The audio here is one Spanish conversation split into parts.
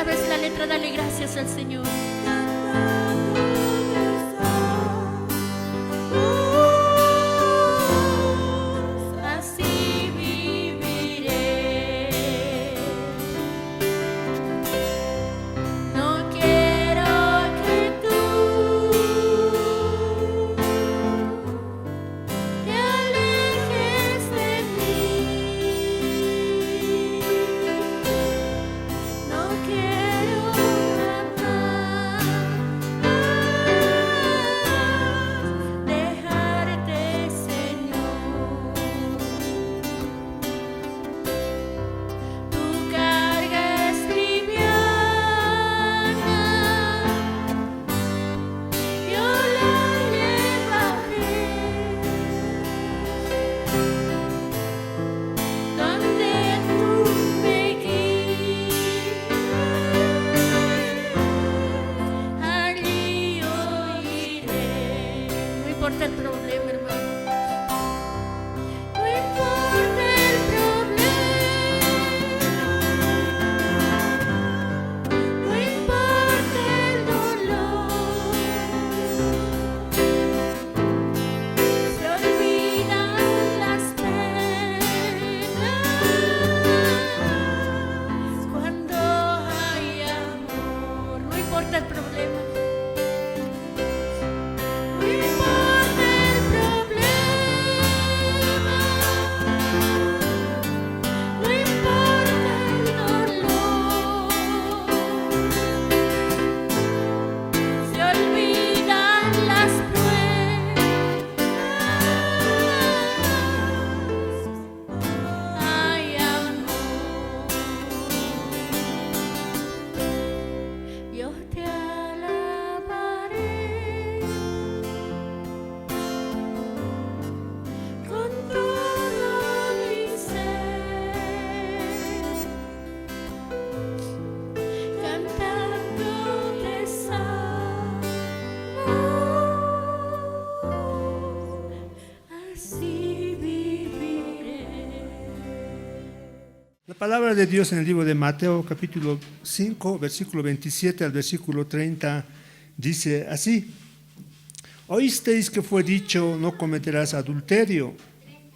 sabes la letra, dale gracias al Señor. Así viviré. No quiero que tú te alejes de mí. No quiero jamás dejarte, Señor. Tu carga es liviana, yo la llevaré. Donde tú me guíes, allí yo iré. No importa el problema, hermano. No importa el problema, no importa el dolor. Se olvidan las penas cuando hay amor. No importa el problema. No importa el problema, no importa el dolor. Se olvidan las pruebas, hay amor. Yo te alabaré con todo mi ser, cantándote salmos, así viviré. La palabra de Dios en el libro de Mateo, capítulo 5, versículo 27 al versículo 30, dice así: Oísteis que fue dicho, no cometerás adulterio.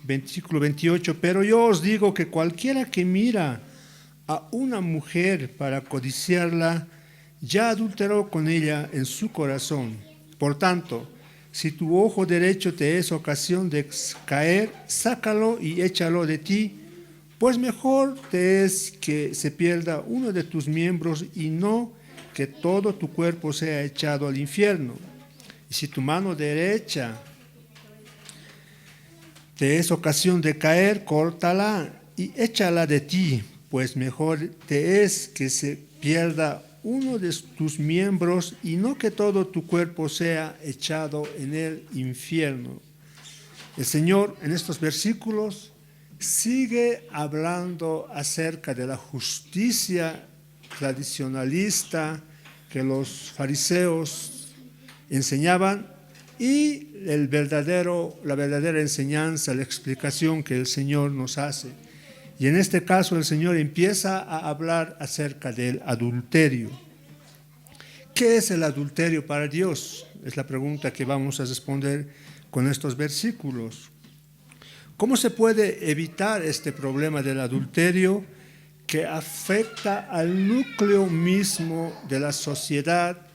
Versículo 28, pero yo os digo que cualquiera que mira a una mujer para codiciarla, ya adulteró con ella en su corazón. Por tanto, si tu ojo derecho te es ocasión de caer, sácalo y échalo de ti, pues mejor te es que se pierda uno de tus miembros y no que todo tu cuerpo sea echado al infierno. Y si tu mano derecha te es ocasión de caer, córtala y échala de ti, pues mejor te es que se pierda uno de tus miembros y no que todo tu cuerpo sea echado en el infierno. El Señor en estos versículos sigue hablando acerca de la justicia tradicionalista que los fariseos enseñaban y la verdadera enseñanza, la explicación que el Señor nos hace. Y en este caso el Señor empieza a hablar acerca del adulterio. ¿Qué es el adulterio para Dios? Es la pregunta que vamos a responder con estos versículos. ¿Cómo se puede evitar este problema del adulterio que afecta al núcleo mismo de la sociedad,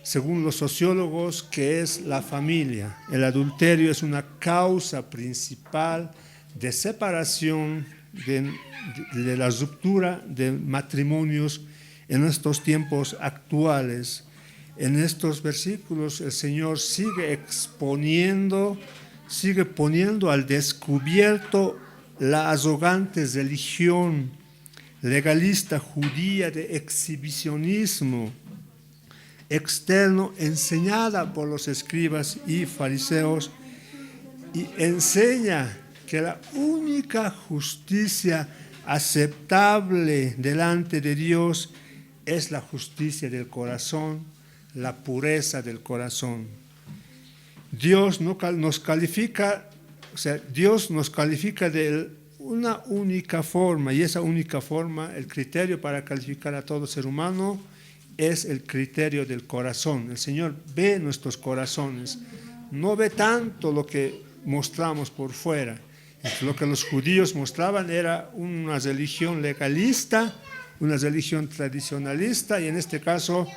según los sociólogos, que es la familia? El adulterio es una causa principal de separación, de la ruptura de matrimonios en estos tiempos actuales. En estos versículos el Señor sigue poniendo al descubierto la arrogante religión legalista judía de exhibicionismo externo enseñada por los escribas y fariseos, y enseña que la única justicia aceptable delante de Dios es la justicia del corazón, la pureza del corazón. Dios nos califica de una única forma, y esa única forma, el criterio para calificar a todo ser humano, es el criterio del corazón. El Señor ve nuestros corazones, no ve tanto lo que mostramos por fuera. Lo que los judíos mostraban era una religión legalista, una religión tradicionalista, y en este caso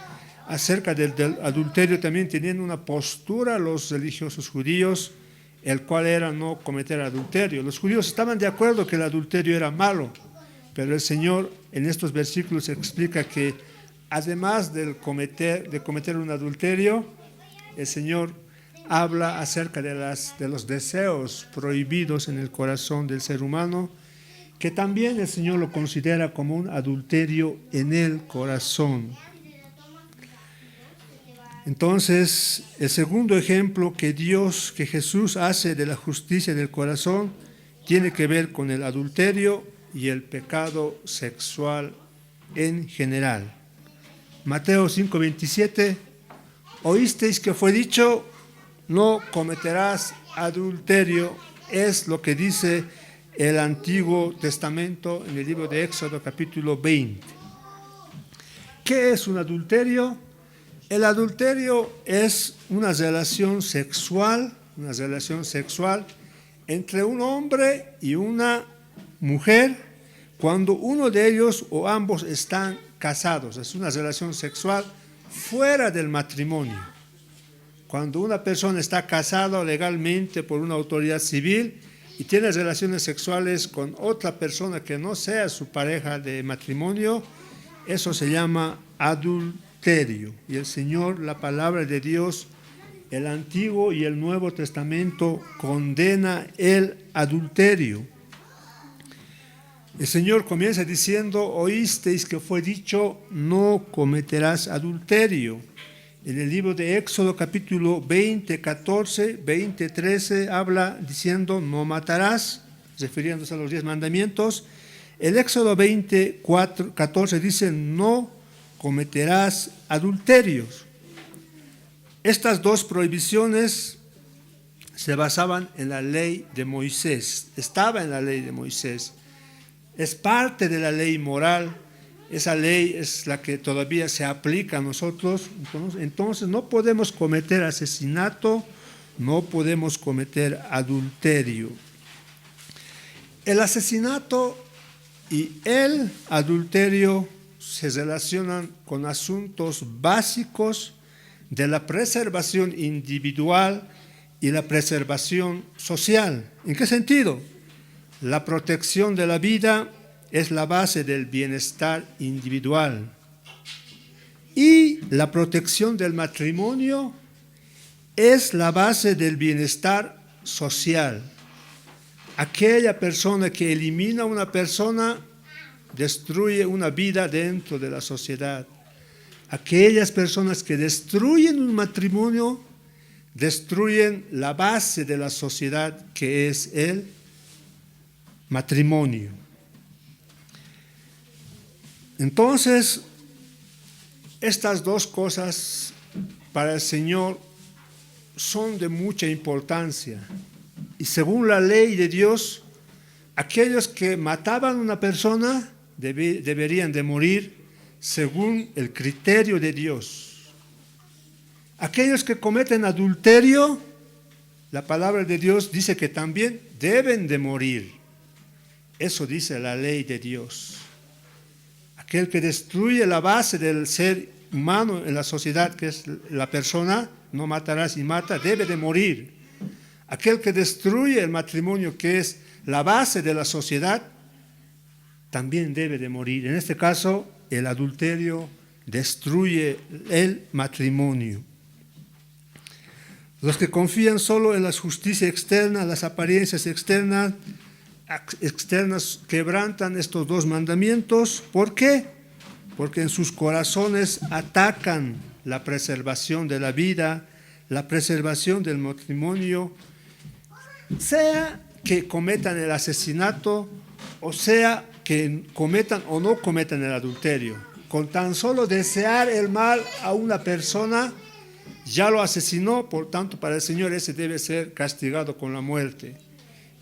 acerca del adulterio también tenían una postura los religiosos judíos, el cual era no cometer adulterio. Los judíos estaban de acuerdo que el adulterio era malo, pero el Señor en estos versículos explica que además de cometer un adulterio, el Señor habla acerca de los deseos prohibidos en el corazón del ser humano, que también el Señor lo considera como un adulterio en el corazón. Entonces, el segundo ejemplo que Jesús hace de la justicia del corazón, tiene que ver con el adulterio y el pecado sexual en general. Mateo 5:27, oísteis que fue dicho, no cometerás adulterio, es lo que dice el Antiguo Testamento en el libro de Éxodo capítulo 20. ¿Qué es un adulterio? El adulterio es una relación sexual entre un hombre y una mujer cuando uno de ellos o ambos están casados. Es una relación sexual fuera del matrimonio. Cuando una persona está casada legalmente por una autoridad civil y tiene relaciones sexuales con otra persona que no sea su pareja de matrimonio, eso se llama adulterio. Y el Señor, la palabra de Dios, el Antiguo y el Nuevo Testamento condena el adulterio. El Señor comienza diciendo, oísteis que fue dicho, no cometerás adulterio. En el libro de Éxodo capítulo 20, 14, 20, 13 habla diciendo, no matarás, refiriéndose a los 10 mandamientos. El Éxodo 20, 14 dice, no cometerás adulterios. Estas dos prohibiciones se basaban en la ley de Moisés, estaba en la ley de Moisés. Es parte de la ley moral, esa ley es la que todavía se aplica a nosotros, entonces no podemos cometer asesinato, no podemos cometer adulterio. El asesinato y el adulterio se relacionan con asuntos básicos de la preservación individual y la preservación social. ¿En qué sentido? La protección de la vida es la base del bienestar individual y la protección del matrimonio es la base del bienestar social. Aquella persona que elimina a una persona destruye una vida dentro de la sociedad. Aquellas personas que destruyen un matrimonio destruyen la base de la sociedad, que es el matrimonio. Entonces, estas dos cosas para el Señor son de mucha importancia. Y según la ley de Dios, aquellos que mataban a una persona deberían de morir según el criterio de Dios. Aquellos que cometen adulterio, la palabra de Dios dice que también deben de morir. Eso dice la ley de Dios. Aquel que destruye la base del ser humano en la sociedad, que es la persona, no matarás y mata, debe de morir. Aquel que destruye el matrimonio, que es la base de la sociedad, también debe de morir. En este caso, el adulterio destruye el matrimonio. Los que confían solo en la justicia externa, las apariencias externas quebrantan estos dos mandamientos. ¿Por qué? Porque en sus corazones atacan la preservación de la vida, la preservación del matrimonio, sea que cometan el asesinato o sea que cometan o no cometan el adulterio. Con tan solo desear el mal a una persona, ya lo asesinó, por tanto para el Señor ese debe ser castigado con la muerte.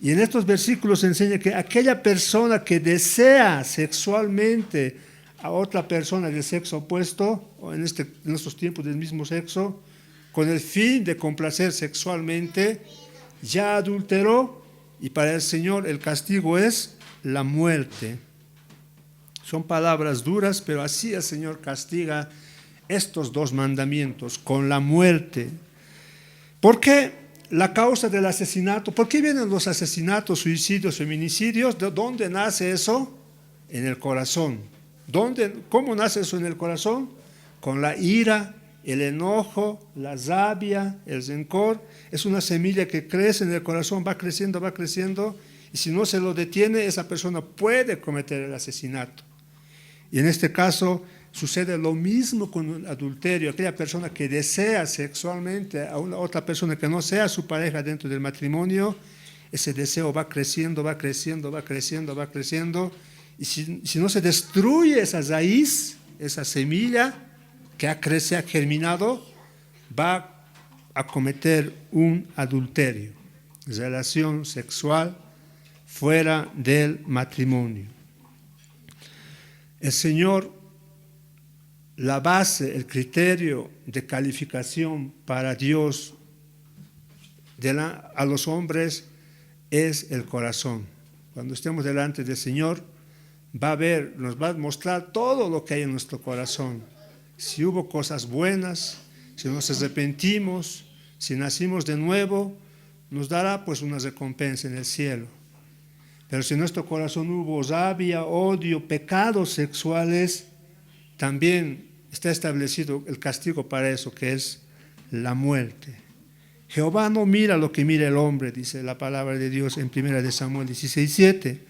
Y en estos versículos se enseña que aquella persona que desea sexualmente a otra persona del sexo opuesto, o en estos tiempos del mismo sexo, con el fin de complacer sexualmente, ya adulteró, y para el Señor el castigo es la muerte. Son palabras duras, pero así el Señor castiga estos dos mandamientos, con la muerte. ¿Por qué la causa del asesinato? ¿Por qué vienen los asesinatos, suicidios, feminicidios? ¿De dónde nace eso? En el corazón. ¿Cómo nace eso en el corazón? Con la ira, el enojo, la rabia, el rencor. Es una semilla que crece en el corazón, va creciendo, y si no se lo detiene, esa persona puede cometer el asesinato. Y en este caso sucede lo mismo con el adulterio. Aquella persona que desea sexualmente a una otra persona que no sea su pareja dentro del matrimonio, ese deseo va creciendo, y si no se destruye esa raíz, esa semilla que ha germinado, va a cometer un adulterio, relación sexual fuera del matrimonio. El Señor, la base, el criterio de calificación para Dios a los hombres es el corazón. Cuando estemos delante del Señor, nos va a mostrar todo lo que hay en nuestro corazón. Si hubo cosas buenas, si nos arrepentimos, si nacimos de nuevo, nos dará pues una recompensa en el cielo. Pero si en nuestro corazón hubo rabia, odio, pecados sexuales, también está establecido el castigo para eso, que es la muerte. Jehová no mira lo que mira el hombre, dice la palabra de Dios en 1 Samuel 16:7.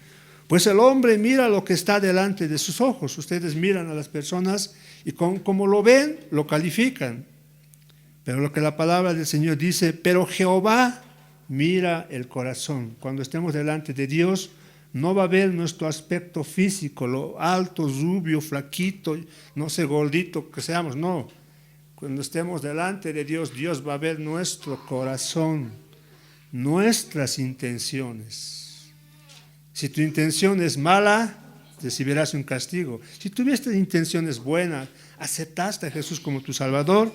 Pues el hombre mira lo que está delante de sus ojos. Ustedes miran a las personas y como lo ven, lo califican. Pero lo que la palabra del Señor dice, pero Jehová mira el corazón. Cuando estemos delante de Dios, no va a ver nuestro aspecto físico, lo alto, rubio, flaquito, no sé, gordito que seamos, no. Cuando estemos delante de Dios, Dios va a ver nuestro corazón, nuestras intenciones. Si tu intención es mala, recibirás un castigo. Si tuviste intenciones buenas, aceptaste a Jesús como tu Salvador,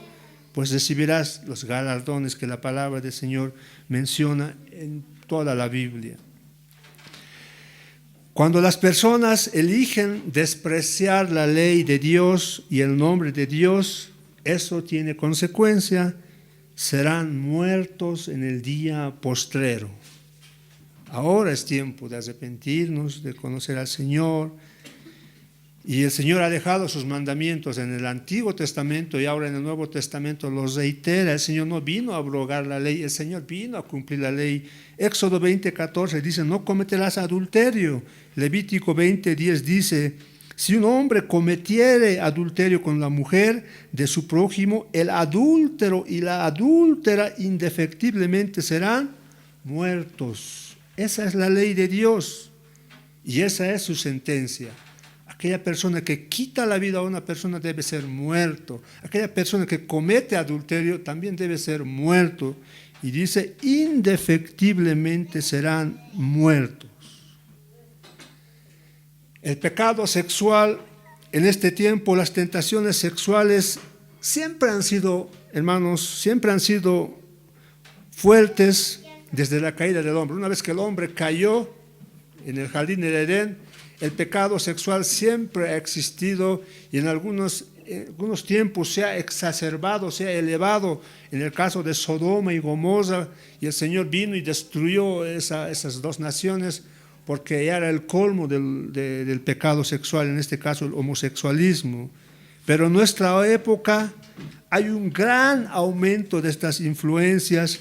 pues recibirás los galardones que la palabra del Señor menciona en toda la Biblia. Cuando las personas eligen despreciar la ley de Dios y el nombre de Dios, eso tiene consecuencia, serán muertos en el día postrero. Ahora es tiempo de arrepentirnos, de conocer al Señor. Y el Señor ha dejado sus mandamientos en el Antiguo Testamento y ahora en el Nuevo Testamento los reitera. El Señor no vino a abrogar la ley, el Señor vino a cumplir la ley. Éxodo 20:14 dice, no cometerás adulterio. Levítico 20:10 dice, si un hombre cometiere adulterio con la mujer de su prójimo, el adúltero y la adúltera indefectiblemente serán muertos. Esa es la ley de Dios y esa es su sentencia. Aquella persona que quita la vida a una persona debe ser muerto. Aquella persona que comete adulterio también debe ser muerto. Y dice, indefectiblemente serán muertos. El pecado sexual, en este tiempo, las tentaciones sexuales siempre han sido, hermanos, siempre han sido fuertes desde la caída del hombre. Una vez que el hombre cayó en el jardín del Edén, el pecado sexual siempre ha existido y en algunos tiempos se ha exacerbado, se ha elevado. En el caso de Sodoma y Gomorra, y el Señor vino y destruyó esas dos naciones porque ya era el colmo del pecado sexual, en este caso el homosexualismo. Pero en nuestra época hay un gran aumento de estas influencias.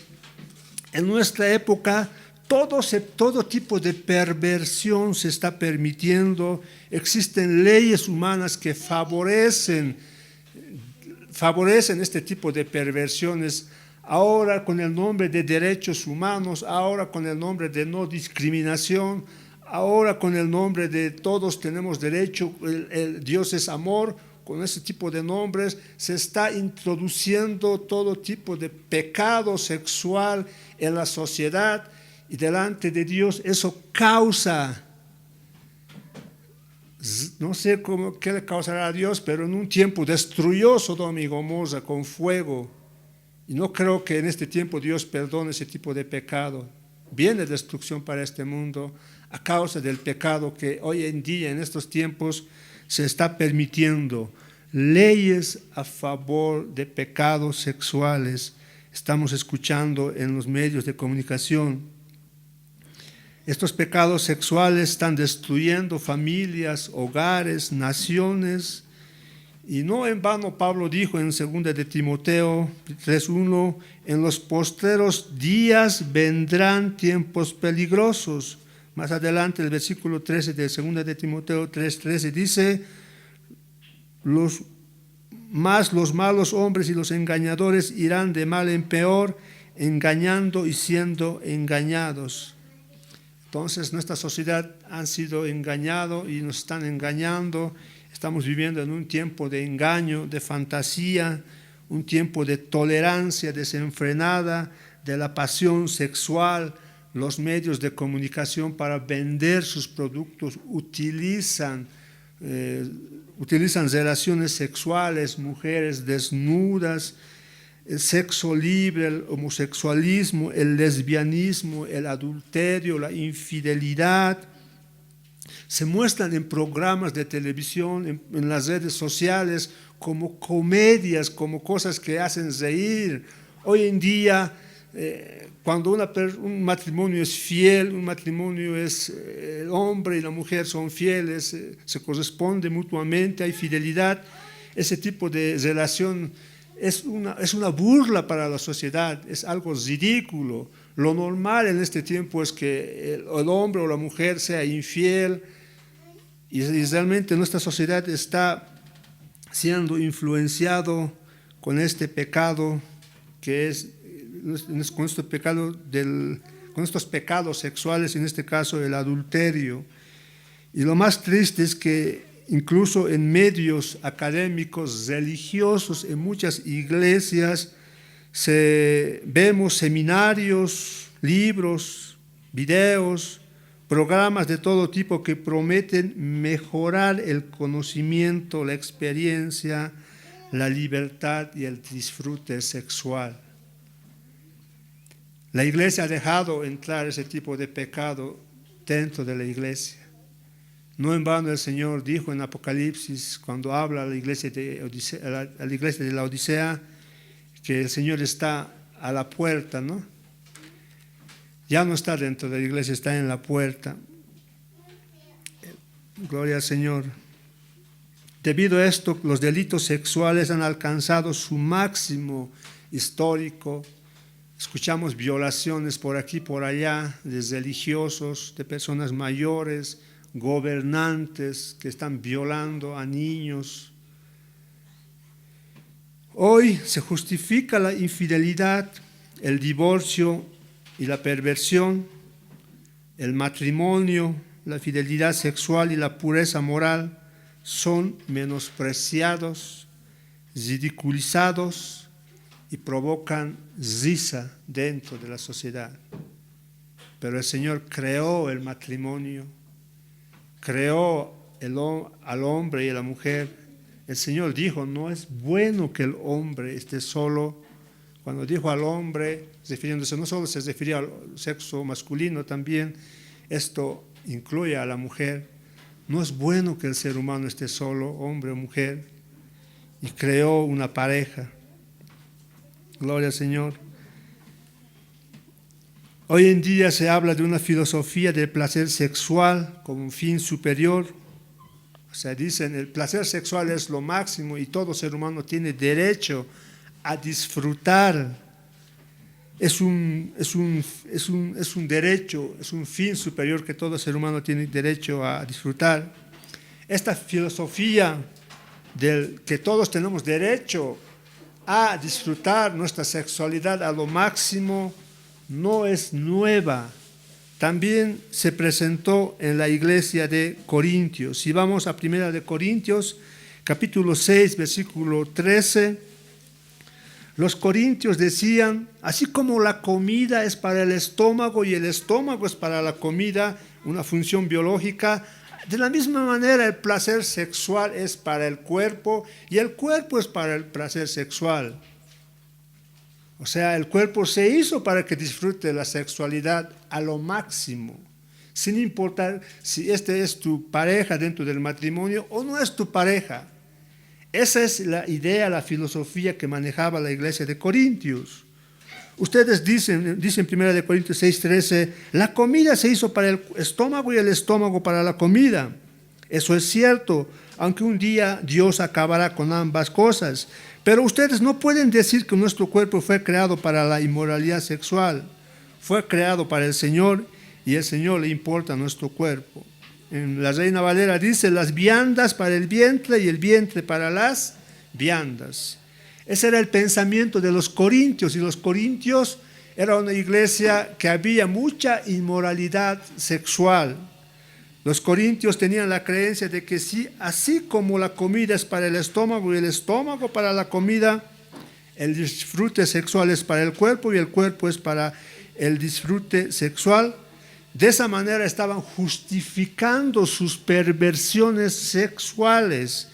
En nuestra época todo tipo de perversión se está permitiendo. Existen leyes humanas que favorecen este tipo de perversiones. Ahora con el nombre de derechos humanos, ahora con el nombre de no discriminación, ahora con el nombre de todos tenemos derecho, Dios es amor. Con ese tipo de nombres se está introduciendo todo tipo de pecado sexual en la sociedad Y delante de Dios eso causa, no sé qué le causará a Dios, pero en un tiempo destruyó Sodoma y Gomorra con fuego. Y no creo que en este tiempo Dios perdone ese tipo de pecado. Viene destrucción para este mundo a causa del pecado que hoy en día, en estos tiempos, se está permitiendo. Leyes a favor de pecados sexuales estamos escuchando en los medios de comunicación. Estos pecados sexuales están destruyendo familias, hogares, naciones. Y no en vano Pablo dijo en 2 de Timoteo 3:1, en los postreros días vendrán tiempos peligrosos. Más adelante el versículo 13 de 2 de Timoteo 3:13 dice, los malos hombres y los engañadores irán de mal en peor, engañando y siendo engañados. Entonces nuestra sociedad ha sido engañado y nos están engañando. Estamos viviendo en un tiempo de engaño, de fantasía, un tiempo de tolerancia desenfrenada, de la pasión sexual. Los medios de comunicación para vender sus productos utilizan relaciones sexuales, mujeres desnudas, el sexo libre, el homosexualismo, el lesbianismo, el adulterio, la infidelidad. Se muestran en programas de televisión, en las redes sociales, como comedias, como cosas que hacen reír. Hoy en día, cuando un matrimonio es fiel, un matrimonio es, el hombre y la mujer son fieles, se corresponden mutuamente, hay fidelidad, ese tipo de relación es una burla para la sociedad, es algo ridículo. Lo normal en este tiempo es que el hombre o la mujer sea infiel, y realmente nuestra sociedad está siendo influenciado con este pecado que es, con estos pecados sexuales, en este caso el adulterio. Y lo más triste es que incluso en medios académicos, religiosos, en muchas iglesias, vemos seminarios, libros, videos, programas de todo tipo que prometen mejorar el conocimiento, la experiencia, la libertad y el disfrute sexual. La iglesia ha dejado entrar ese tipo de pecado dentro de la iglesia. No en vano el Señor dijo en Apocalipsis, cuando habla a la iglesia de la Odisea, que el Señor está a la puerta, ¿no? Ya no está dentro de la iglesia, está en la puerta. Gloria al Señor. Debido a esto, los delitos sexuales han alcanzado su máximo histórico. Escuchamos violaciones por aquí, por allá, de religiosos, de personas mayores, gobernantes que están violando a niños. Hoy se justifica la infidelidad, el divorcio y la perversión, el matrimonio, la fidelidad sexual y la pureza moral son menospreciados, ridiculizados y provocan risa dentro de la sociedad. Pero el Señor creó el matrimonio, creó al hombre y a la mujer. El Señor dijo, no es bueno que el hombre esté solo. Cuando dijo al hombre, refiriéndose, no solo se refería al sexo masculino, también esto incluye a la mujer. No es bueno que el ser humano esté solo, hombre o mujer, y creó una pareja. Gloria al Señor. Hoy en día se habla de una filosofía del placer sexual como un fin superior. O sea, dicen, el placer sexual es lo máximo y todo ser humano tiene derecho a disfrutar. Es un derecho, es un fin superior que todo ser humano tiene derecho a disfrutar. Esta filosofía del que todos tenemos derecho a disfrutar nuestra sexualidad a lo máximo no es nueva. También se presentó en la iglesia de Corintios. Si vamos a 1 de Corintios, capítulo 6, versículo 13, Los corintios decían, así como la comida es para el estómago y el estómago es para la comida, una función biológica, de la misma manera el placer sexual es para el cuerpo y el cuerpo es para el placer sexual. O sea, el cuerpo se hizo para que disfrute la sexualidad a lo máximo, sin importar si este es tu pareja dentro del matrimonio o no es tu pareja. Esa es la idea, la filosofía que manejaba la iglesia de Corintios. Ustedes dicen 1 de Corintios 6:13, la comida se hizo para el estómago y el estómago para la comida. Eso es cierto, aunque un día Dios acabará con ambas cosas. Pero ustedes no pueden decir que nuestro cuerpo fue creado para la inmoralidad sexual. Fue creado para el Señor y el Señor le importa nuestro cuerpo. En la Reina Valera dice, las viandas para el vientre y el vientre para las viandas. Ese era el pensamiento de los corintios, y los corintios era una iglesia que había mucha inmoralidad sexual. Los corintios tenían la creencia de que sí, así como la comida es para el estómago y el estómago para la comida, el disfrute sexual es para el cuerpo y el cuerpo es para el disfrute sexual. De esa manera estaban justificando sus perversiones sexuales.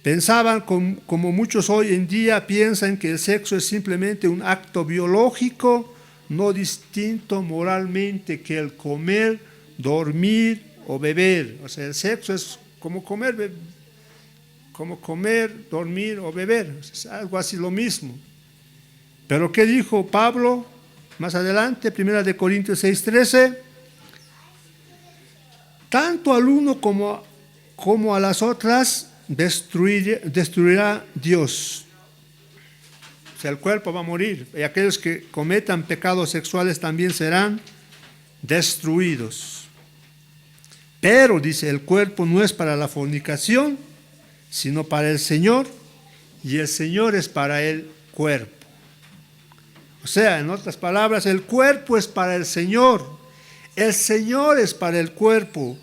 Pensaban, como muchos hoy en día piensan, que el sexo es simplemente un acto biológico, no distinto moralmente que el comer, dormir o beber. O sea, el sexo es como comer, dormir o beber. Es algo así lo mismo. Pero ¿qué dijo Pablo más adelante? 1 de Corintios 6:13. Tanto al uno como a las otras destruirá Dios. O sea, el cuerpo va a morir. Y aquellos que cometan pecados sexuales también serán destruidos. Pero, dice, el cuerpo no es para la fornicación, sino para el Señor, y el Señor es para el cuerpo. O sea, en otras palabras, el cuerpo es para el Señor es para el cuerpo.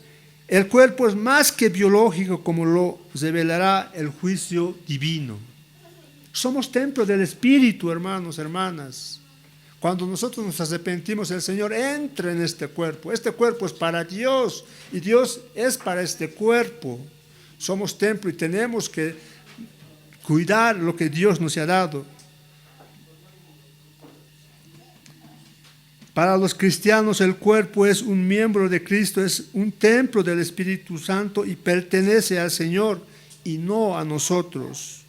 El cuerpo es más que biológico, como lo revelará el juicio divino. Somos templo del Espíritu, hermanos, hermanas. Cuando nosotros nos arrepentimos, el Señor entra en este cuerpo. Este cuerpo es para Dios y Dios es para este cuerpo. Somos templo y tenemos que cuidar lo que Dios nos ha dado. Para los cristianos el cuerpo es un miembro de Cristo, es un templo del Espíritu Santo y pertenece al Señor y no a nosotros.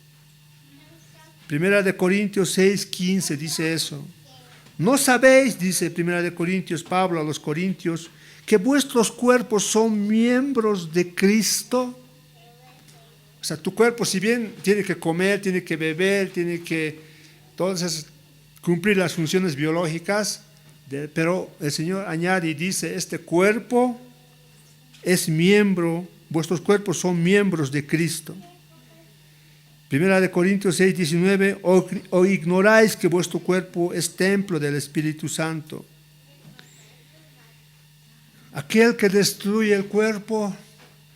1 de Corintios 6:15 dice eso. ¿No sabéis, dice 1 de Corintios, Pablo a los corintios, que vuestros cuerpos son miembros de Cristo? O sea, tu cuerpo, si bien tiene que comer, tiene que beber, tiene que cumplir las funciones biológicas, pero el Señor añade y dice, este cuerpo es miembro, vuestros cuerpos son miembros de Cristo. 1 de Corintios 6:19, o ignoráis que vuestro cuerpo es templo del Espíritu Santo. Aquel que destruye el cuerpo,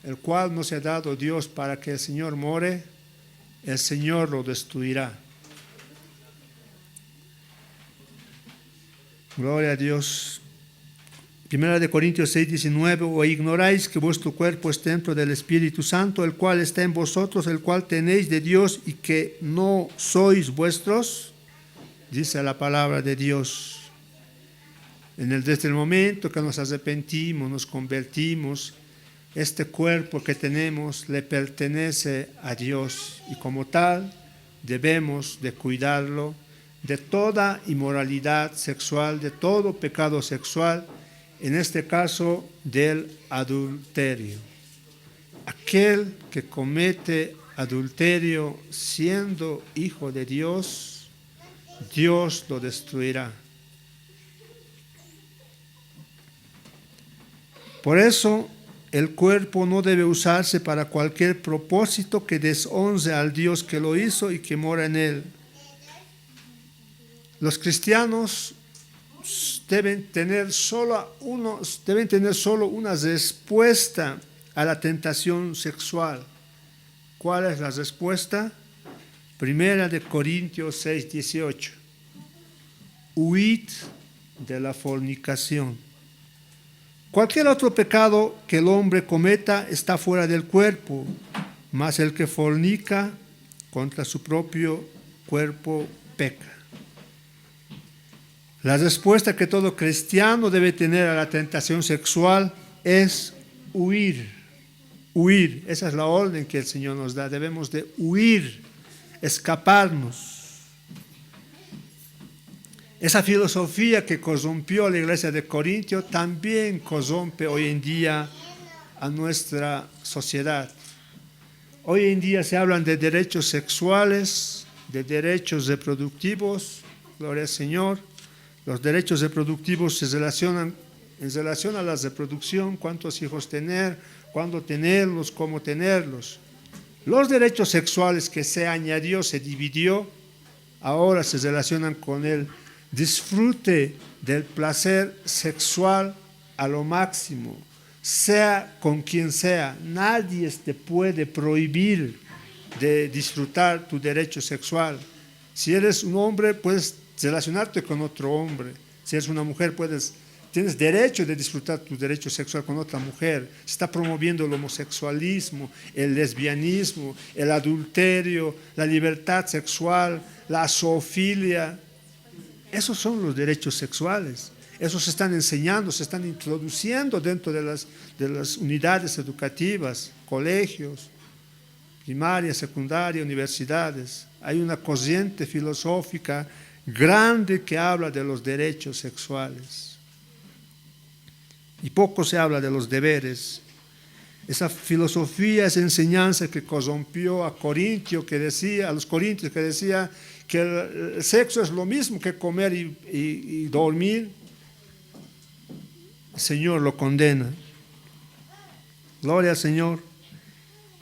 el cual nos ha dado Dios para que el Señor more, el Señor lo destruirá. Gloria a Dios. 1 de Corintios 6:19, o ignoráis que vuestro cuerpo es templo del Espíritu Santo, el cual está en vosotros, el cual tenéis de Dios y que no sois vuestros, dice la palabra de Dios. Desde el momento que nos arrepentimos, nos convertimos, este cuerpo que tenemos le pertenece a Dios y como tal debemos de cuidarlo de toda inmoralidad sexual, de todo pecado sexual, en este caso del adulterio. Aquel que comete adulterio siendo hijo de Dios, Dios lo destruirá. Por eso, el cuerpo no debe usarse para cualquier propósito que deshonre al Dios que lo hizo y que mora en él. Los cristianos deben tener solo una respuesta a la tentación sexual. ¿Cuál es la respuesta? Primera de Corintios 6, 18. Huid de la fornicación. Cualquier otro pecado que el hombre cometa está fuera del cuerpo, mas el que fornica contra su propio cuerpo peca. La respuesta que todo cristiano debe tener a la tentación sexual es huir. Huir, esa es la orden que el Señor nos da. Debemos de huir, escaparnos. Esa filosofía que corrompió a la iglesia de Corintio también corrompe hoy en día a nuestra sociedad. Hoy en día se hablan de derechos sexuales, de derechos reproductivos, gloria al Señor. Los derechos reproductivos se relacionan en relación a la reproducción, cuántos hijos tener, cuándo tenerlos, cómo tenerlos. Los derechos sexuales que se añadió, se dividió, ahora se relacionan con el disfrute del placer sexual a lo máximo, sea con quien sea. Nadie te puede prohibir de disfrutar tu derecho sexual. Si eres un hombre, puedes relacionarte con otro hombre. Si eres una mujer, tienes derecho de disfrutar tu derecho sexual con otra mujer. Se está promoviendo el homosexualismo, el lesbianismo, el adulterio, la libertad sexual, la zoofilia. Esos son los derechos sexuales. Esos se están enseñando, se están introduciendo dentro de las unidades educativas, colegios, primaria, secundaria, universidades. Hay una corriente filosófica grande que habla de los derechos sexuales. Y poco se habla de los deberes. Esa filosofía, esa enseñanza que corrompió a los corintios que decía que el sexo es lo mismo que comer y dormir, el Señor lo condena. Gloria al Señor.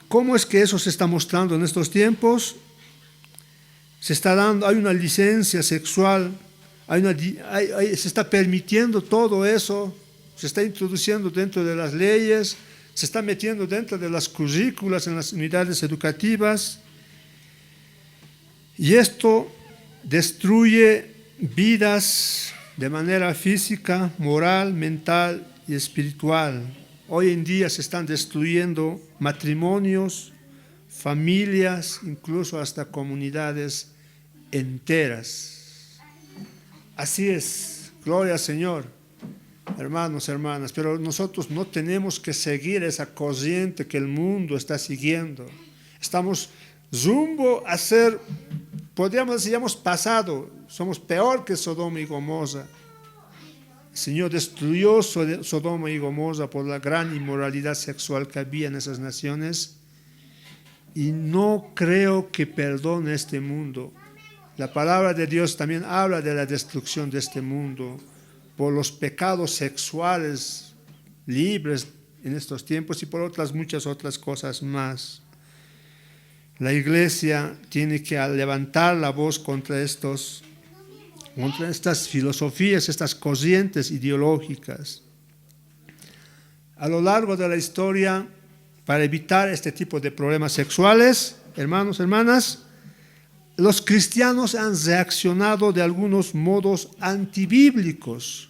¿Cómo es que eso se está mostrando en estos tiempos? Se está dando, hay una licencia sexual, se está permitiendo todo eso, se está introduciendo dentro de las leyes, se está metiendo dentro de las currículas en las unidades educativas. Y esto destruye vidas de manera física, moral, mental y espiritual. Hoy en día se están destruyendo matrimonios, familias, incluso hasta comunidades enteras. Así es, gloria al Señor, hermanos, hermanas, pero nosotros no tenemos que seguir esa corriente que el mundo está siguiendo. Estamos rumbo a ser, podríamos decir, hemos pasado, somos peor que Sodoma y Gomorra. El Señor destruyó Sodoma y Gomorra por la gran inmoralidad sexual que había en esas naciones y no creo que perdone este mundo. La palabra de Dios también habla de la destrucción de este mundo por los pecados sexuales libres en estos tiempos y por muchas otras cosas más. La iglesia tiene que levantar la voz contra estas filosofías, estas corrientes ideológicas. A lo largo de la historia, para evitar este tipo de problemas sexuales, hermanos, hermanas, los cristianos han reaccionado de algunos modos antibíblicos.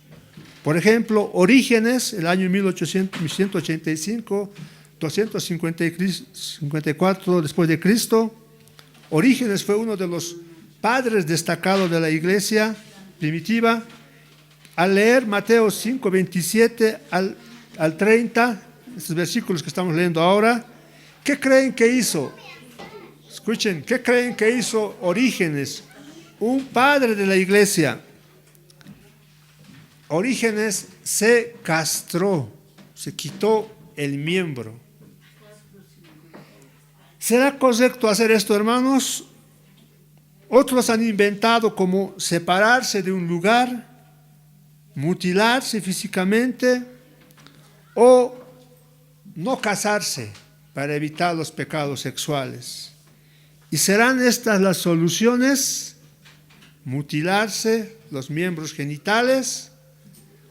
Por ejemplo, Orígenes, el año 1885, 254 después de Cristo, Orígenes fue uno de los padres destacados de la iglesia primitiva. Al leer Mateo 5, 27 al 30, estos versículos que estamos leyendo ahora, ¿qué creen que hizo? Escuchen, ¿qué creen que hizo Orígenes, un padre de la iglesia? Orígenes se castró, se quitó el miembro. ¿Será correcto hacer esto, hermanos? Otros han inventado como separarse de un lugar, mutilarse físicamente o no casarse para evitar los pecados sexuales. ¿Y serán estas las soluciones? Mutilarse los miembros genitales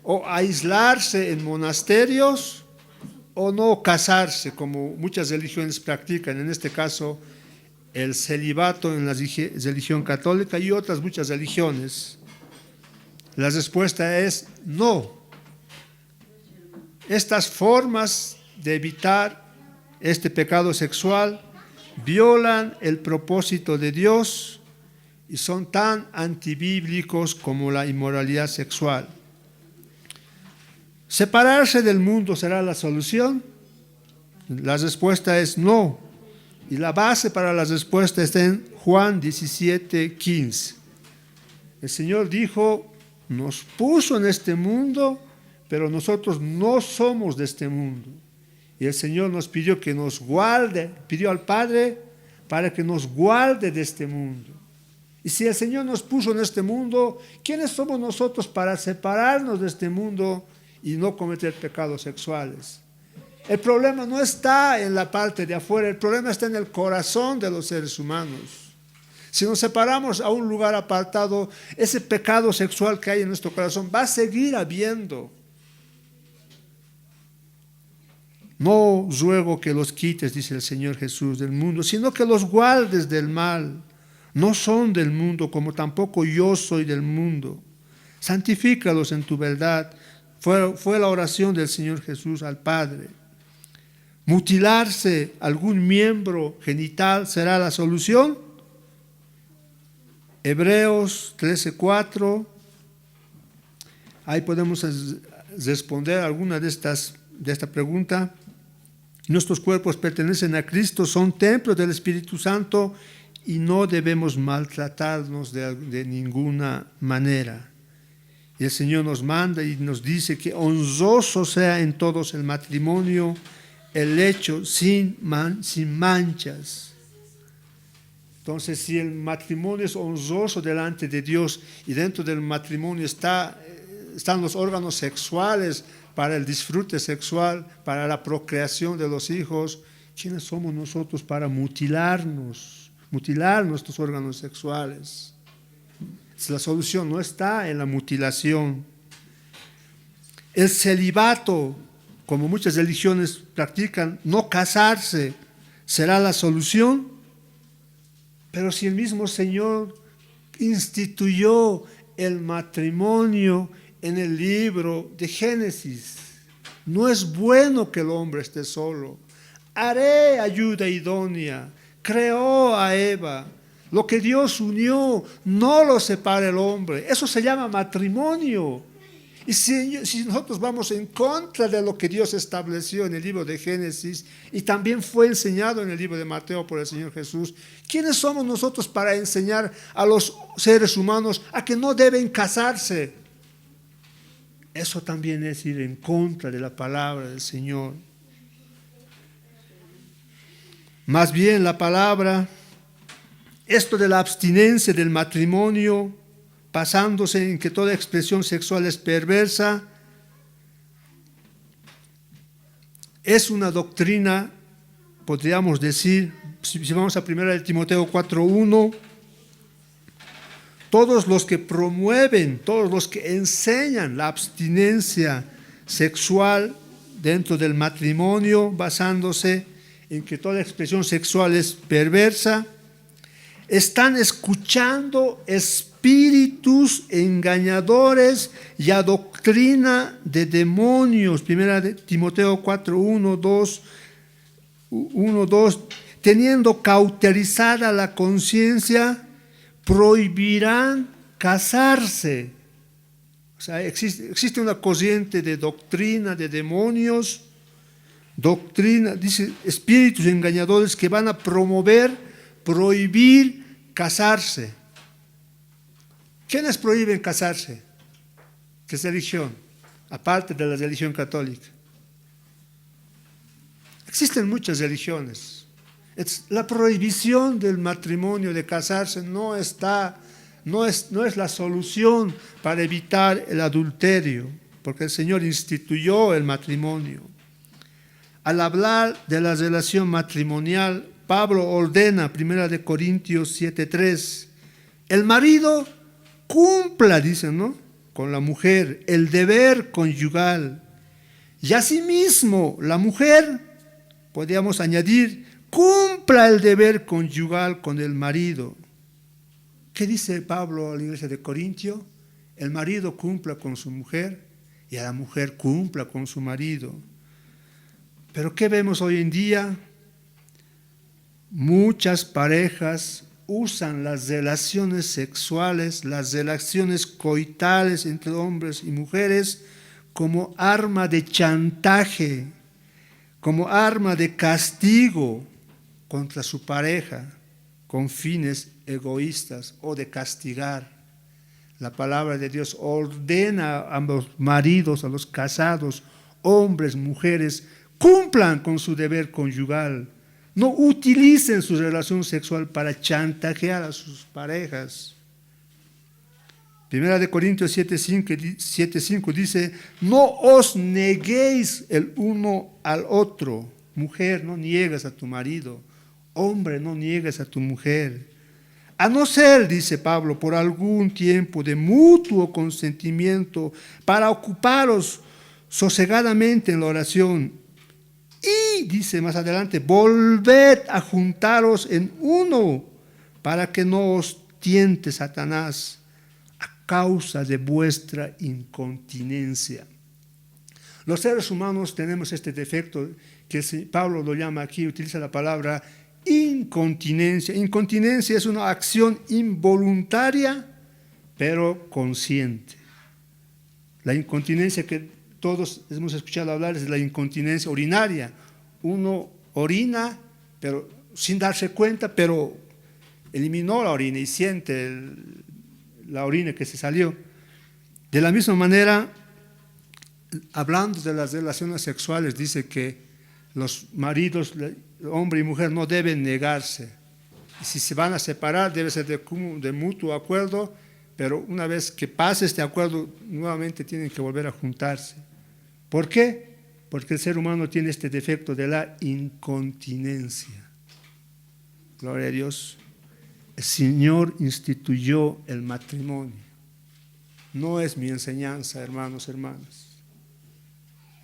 o aislarse en monasterios o no casarse como muchas religiones practican, en este caso el celibato en la religión católica y otras muchas religiones? La respuesta es no. Estas formas de evitar este pecado sexual violan el propósito de Dios y son tan antibíblicos como la inmoralidad sexual. ¿Separarse del mundo será la solución? La respuesta es no. Y la base para la respuesta está en Juan 17:15. El Señor dijo, nos puso en este mundo, pero nosotros no somos de este mundo. Y el Señor nos pidió que nos guarde, pidió al Padre para que nos guarde de este mundo. Y si el Señor nos puso en este mundo, ¿quiénes somos nosotros para separarnos de este mundo y no cometer pecados sexuales? El problema no está en la parte de afuera, el problema está en el corazón de los seres humanos. Si nos separamos a un lugar apartado, ese pecado sexual que hay en nuestro corazón va a seguir habiendo. No ruego que los quites, dice el Señor Jesús, del mundo, sino que los guardes del mal. No son del mundo, como tampoco yo soy del mundo. Santifícalos en tu verdad. Fue la oración del Señor Jesús al Padre. ¿Mutilarse algún miembro genital será la solución? Hebreos 13:4. Ahí podemos responder alguna de esta pregunta. Nuestros cuerpos pertenecen a Cristo, son templos del Espíritu Santo y no debemos maltratarnos de ninguna manera. Y el Señor nos manda y nos dice que honroso sea en todos el matrimonio, el hecho sin manchas. Entonces, si el matrimonio es honroso delante de Dios y dentro del matrimonio están los órganos sexuales para el disfrute sexual, para la procreación de los hijos, ¿quiénes somos nosotros para mutilar nuestros órganos sexuales? La solución no está en la mutilación. El celibato, como muchas religiones practican, no casarse, ¿será la solución? Pero si el mismo Señor instituyó el matrimonio en el libro de Génesis, no es bueno que el hombre esté solo. Haré ayuda idónea. Creó a Eva. Lo que Dios unió, no lo separa el hombre. Eso se llama matrimonio. Y si nosotros vamos en contra de lo que Dios estableció en el libro de Génesis y también fue enseñado en el libro de Mateo por el Señor Jesús, ¿quiénes somos nosotros para enseñar a los seres humanos a que no deben casarse? Eso también es ir en contra de la palabra del Señor. Más bien la palabra, esto de la abstinencia del matrimonio, basándose en que toda expresión sexual es perversa, es una doctrina, podríamos decir, si vamos a 1 Timoteo 4:1, todos los que promueven, todos los que enseñan la abstinencia sexual dentro del matrimonio, basándose en que toda expresión sexual es perversa, están escuchando espíritus engañadores y a doctrina de demonios. 1 Timoteo 4:1, 2, teniendo cauterizada la conciencia, prohibirán casarse. O sea, existe una corriente de doctrina de demonios, doctrina, dice, espíritus engañadores que van a prohibir casarse. ¿Quiénes prohíben casarse? ¿Qué religión? Aparte de la religión católica. Existen muchas religiones. La prohibición del matrimonio, de casarse, no es la solución para evitar el adulterio, porque el Señor instituyó el matrimonio. Al hablar de la relación matrimonial, Pablo ordena, 1 Corintios 7:3, el marido cumpla, dice, ¿no?, con la mujer el deber conyugal, y asimismo la mujer, podríamos añadir, cumpla el deber conyugal con el marido. ¿Qué dice Pablo a la iglesia de Corintio? El marido cumpla con su mujer y a la mujer cumpla con su marido. Pero ¿qué vemos hoy en día? Muchas parejas usan las relaciones sexuales, las relaciones coitales entre hombres y mujeres como arma de chantaje, como arma de castigo contra su pareja, con fines egoístas o de castigar. La palabra de Dios ordena a los maridos, a los casados, hombres, mujeres, cumplan con su deber conyugal. No utilicen su relación sexual para chantajear a sus parejas. Primera de Corintios 7:5 dice, no os neguéis el uno al otro. Mujer, no niegues a tu marido. Hombre, no niegues a tu mujer. A no ser, dice Pablo, por algún tiempo de mutuo consentimiento para ocuparos sosegadamente en la oración. Y, dice más adelante, volved a juntaros en uno para que no os tiente Satanás a causa de vuestra incontinencia. Los seres humanos tenemos este defecto que Pablo lo llama aquí, utiliza la palabra incontinencia. Incontinencia es una acción involuntaria, pero consciente. La incontinencia que todos hemos escuchado hablar es de la incontinencia urinaria. Uno orina, pero sin darse cuenta, pero eliminó la orina y siente la orina que se salió. De la misma manera, hablando de las relaciones sexuales, dice que los maridos, hombre y mujer, no deben negarse. Y si se van a separar, debe ser de mutuo acuerdo, pero una vez que pase este acuerdo, nuevamente tienen que volver a juntarse. ¿Por qué? Porque el ser humano tiene este defecto de la incontinencia. Gloria a Dios. El Señor instituyó el matrimonio. No es mi enseñanza, hermanos, hermanas.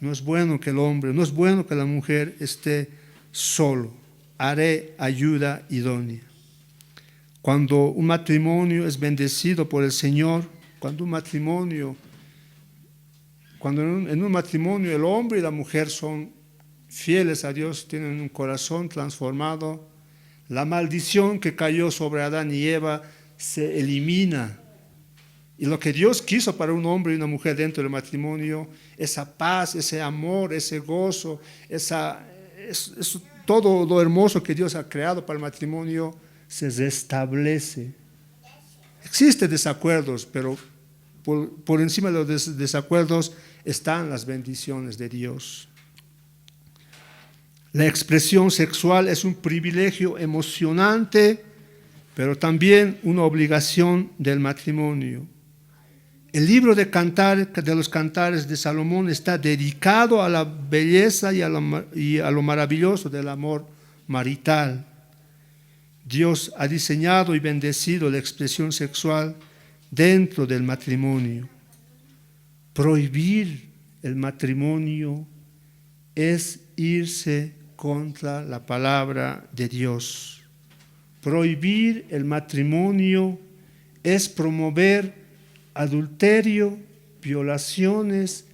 No es bueno que el hombre, no es bueno que la mujer esté solo. Haré ayuda idónea. Cuando un matrimonio es bendecido por el Señor, cuando en un matrimonio el hombre y la mujer son fieles a Dios, tienen un corazón transformado, la maldición que cayó sobre Adán y Eva se elimina. Y lo que Dios quiso para un hombre y una mujer dentro del matrimonio, esa paz, ese amor, ese gozo, todo lo hermoso que Dios ha creado para el matrimonio, se restablece. Existen desacuerdos, pero por encima de los desacuerdos están las bendiciones de Dios. La expresión sexual es un privilegio emocionante, pero también una obligación del matrimonio. El libro de los Cantares de Salomón está dedicado a la belleza y a lo maravilloso del amor marital. Dios ha diseñado y bendecido la expresión sexual dentro del matrimonio. Prohibir el matrimonio es irse contra la palabra de Dios. Prohibir el matrimonio es promover adulterio, violaciones,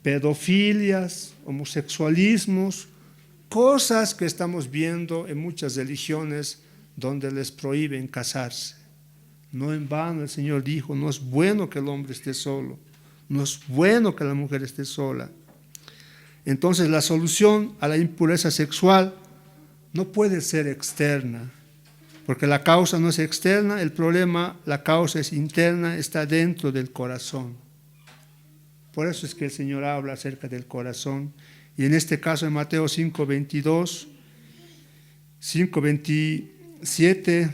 pedofilias, homosexualismos, cosas que estamos viendo en muchas religiones donde les prohíben casarse. No en vano el Señor dijo, no es bueno que el hombre esté solo, no es bueno que la mujer esté sola. Entonces la solución a la impureza sexual no puede ser externa, porque la causa no es externa, el problema, la causa es interna, está dentro del corazón. Por eso es que el Señor habla acerca del corazón. Y en este caso en Mateo 5:22, 5:27,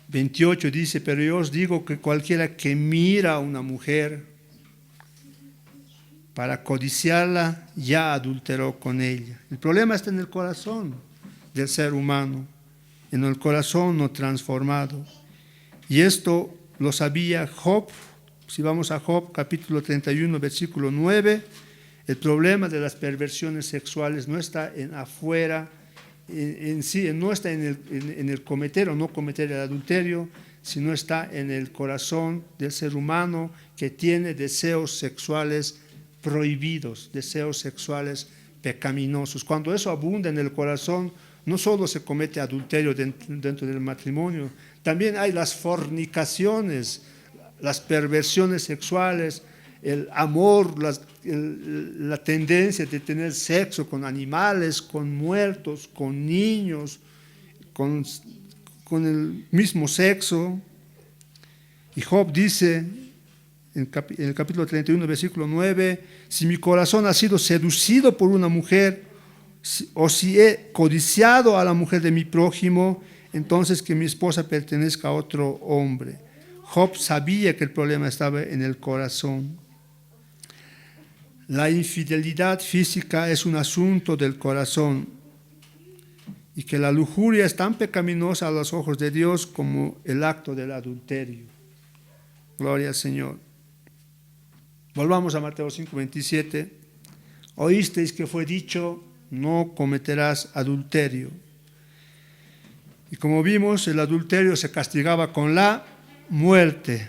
28 dice, pero yo os digo que cualquiera que mira a una mujer para codiciarla, ya adulteró con ella. El problema está en el corazón del ser humano, en el corazón no transformado. Y esto lo sabía Job. Si vamos a Job, capítulo 31, versículo 9, el problema de las perversiones sexuales no está en afuera, en sí, no está en el cometer o no cometer el adulterio, sino está en el corazón del ser humano que tiene deseos sexuales prohibidos, deseos sexuales pecaminosos. Cuando eso abunda en el corazón, no solo se comete adulterio dentro del matrimonio, también hay las fornicaciones, las perversiones sexuales, el amor, la tendencia de tener sexo con animales, con muertos, con niños, con el mismo sexo. Y Job dice en el capítulo 31, versículo 9, si mi corazón ha sido seducido por una mujer, o si he codiciado a la mujer de mi prójimo, entonces que mi esposa pertenezca a otro hombre. Job sabía que el problema estaba en el corazón. La infidelidad física es un asunto del corazón y que la lujuria es tan pecaminosa a los ojos de Dios como el acto del adulterio. Gloria al Señor. Volvamos a Mateo 5:27. Oísteis que fue dicho, no cometerás adulterio. Y como vimos, el adulterio se castigaba con la muerte.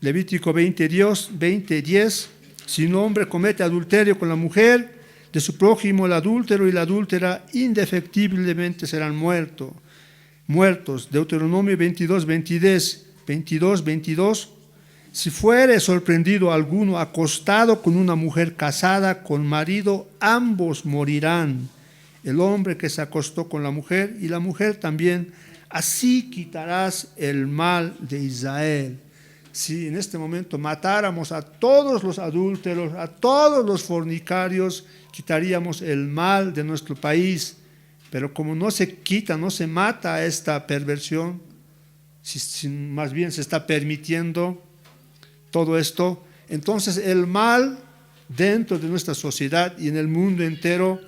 Levítico 20:10. Si un hombre comete adulterio con la mujer de su prójimo, el adúltero y la adúltera indefectiblemente serán muertos. Deuteronomio 22:22. Si fuere sorprendido alguno acostado con una mujer casada con marido, ambos morirán. El hombre que se acostó con la mujer y la mujer también. Así quitarás el mal de Israel. Si en este momento matáramos a todos los adúlteros, a todos los fornicarios, quitaríamos el mal de nuestro país. Pero como no se quita, no se mata esta perversión, si más bien se está permitiendo todo esto, entonces el mal dentro de nuestra sociedad y en el mundo entero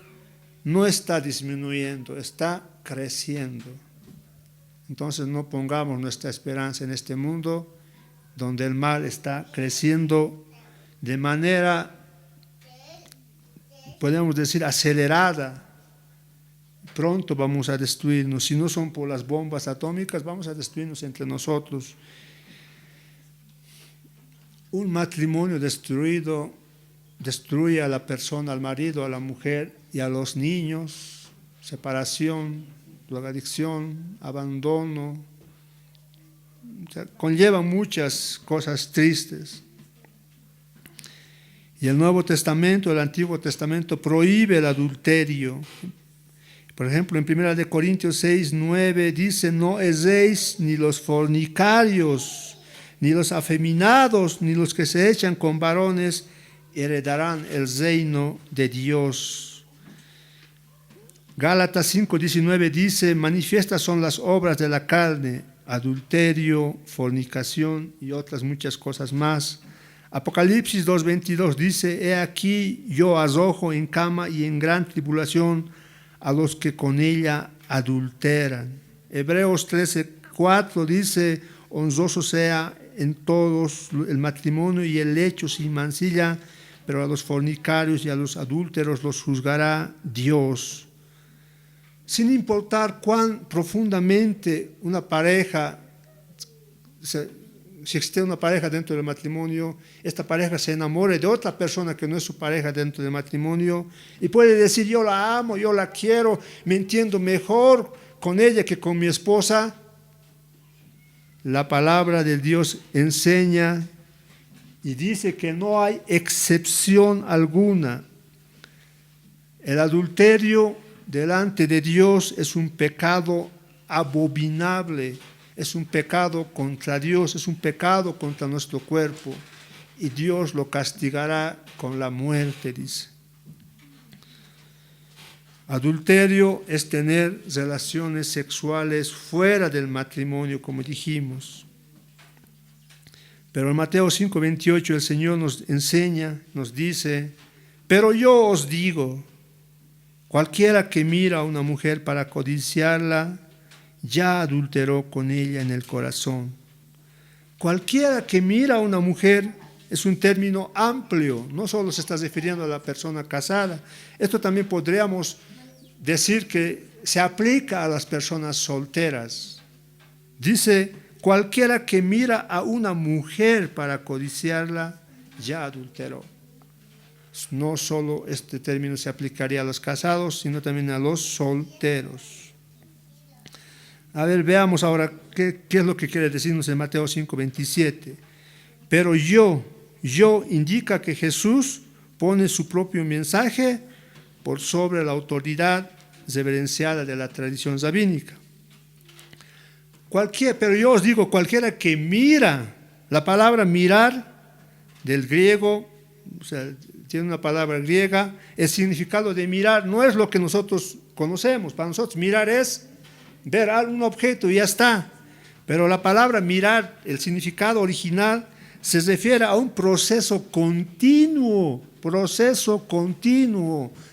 no está disminuyendo, está creciendo. Entonces no pongamos nuestra esperanza en este mundo donde el mal está creciendo de manera, podemos decir, acelerada. Pronto vamos a destruirnos. Si no son por las bombas atómicas, vamos a destruirnos entre nosotros. Un matrimonio destruido destruye a la persona, al marido, a la mujer y a los niños. Separación, drogadicción, abandono. O sea, conlleva muchas cosas tristes. Y el Nuevo Testamento, el Antiguo Testamento prohíbe el adulterio. Por ejemplo, en 1 Corintios 6:9 dice, no erréis ni los fornicarios, ni los afeminados, ni los que se echan con varones, heredarán el reino de Dios. Gálatas 5:19 dice, manifiestas son las obras de la carne, adulterio, fornicación y otras muchas cosas más. Apocalipsis 2:22 dice, he aquí yo arrojo en cama y en gran tribulación a los que con ella adulteran. Hebreos 13:4 dice, honroso sea en todos el matrimonio y el lecho sin mancilla, pero a los fornicarios y a los adúlteros los juzgará Dios. Sin importar cuán profundamente una pareja, si existe una pareja dentro del matrimonio, esta pareja se enamore de otra persona que no es su pareja dentro del matrimonio y puede decir, yo la amo, yo la quiero, me entiendo mejor con ella que con mi esposa. La palabra de Dios enseña y dice que no hay excepción alguna. El adulterio delante de Dios es un pecado abominable, es un pecado contra Dios, es un pecado contra nuestro cuerpo y Dios lo castigará con la muerte, dice. Adulterio es tener relaciones sexuales fuera del matrimonio, como dijimos. Pero en Mateo 5:28 el Señor nos enseña, nos dice, pero yo os digo, cualquiera que mira a una mujer para codiciarla, ya adulteró con ella en el corazón. Cualquiera que mira a una mujer es un término amplio, no solo se está refiriendo a la persona casada. Esto también podríamos decir que se aplica a las personas solteras. Dice, cualquiera que mira a una mujer para codiciarla, ya adulteró. No solo este término se aplicaría a los casados, sino también a los solteros. A ver, veamos ahora qué es lo que quiere decirnos en Mateo 5:27. Pero yo indica que Jesús pone su propio mensaje por sobre la reverenciada de la tradición rabínica. Pero yo os digo, cualquiera que mira, la palabra mirar del griego, o sea, tiene una palabra griega, el significado de mirar no es lo que nosotros conocemos. Para nosotros mirar es ver un objeto y ya está. Pero la palabra mirar, el significado original, se refiere a un proceso continuo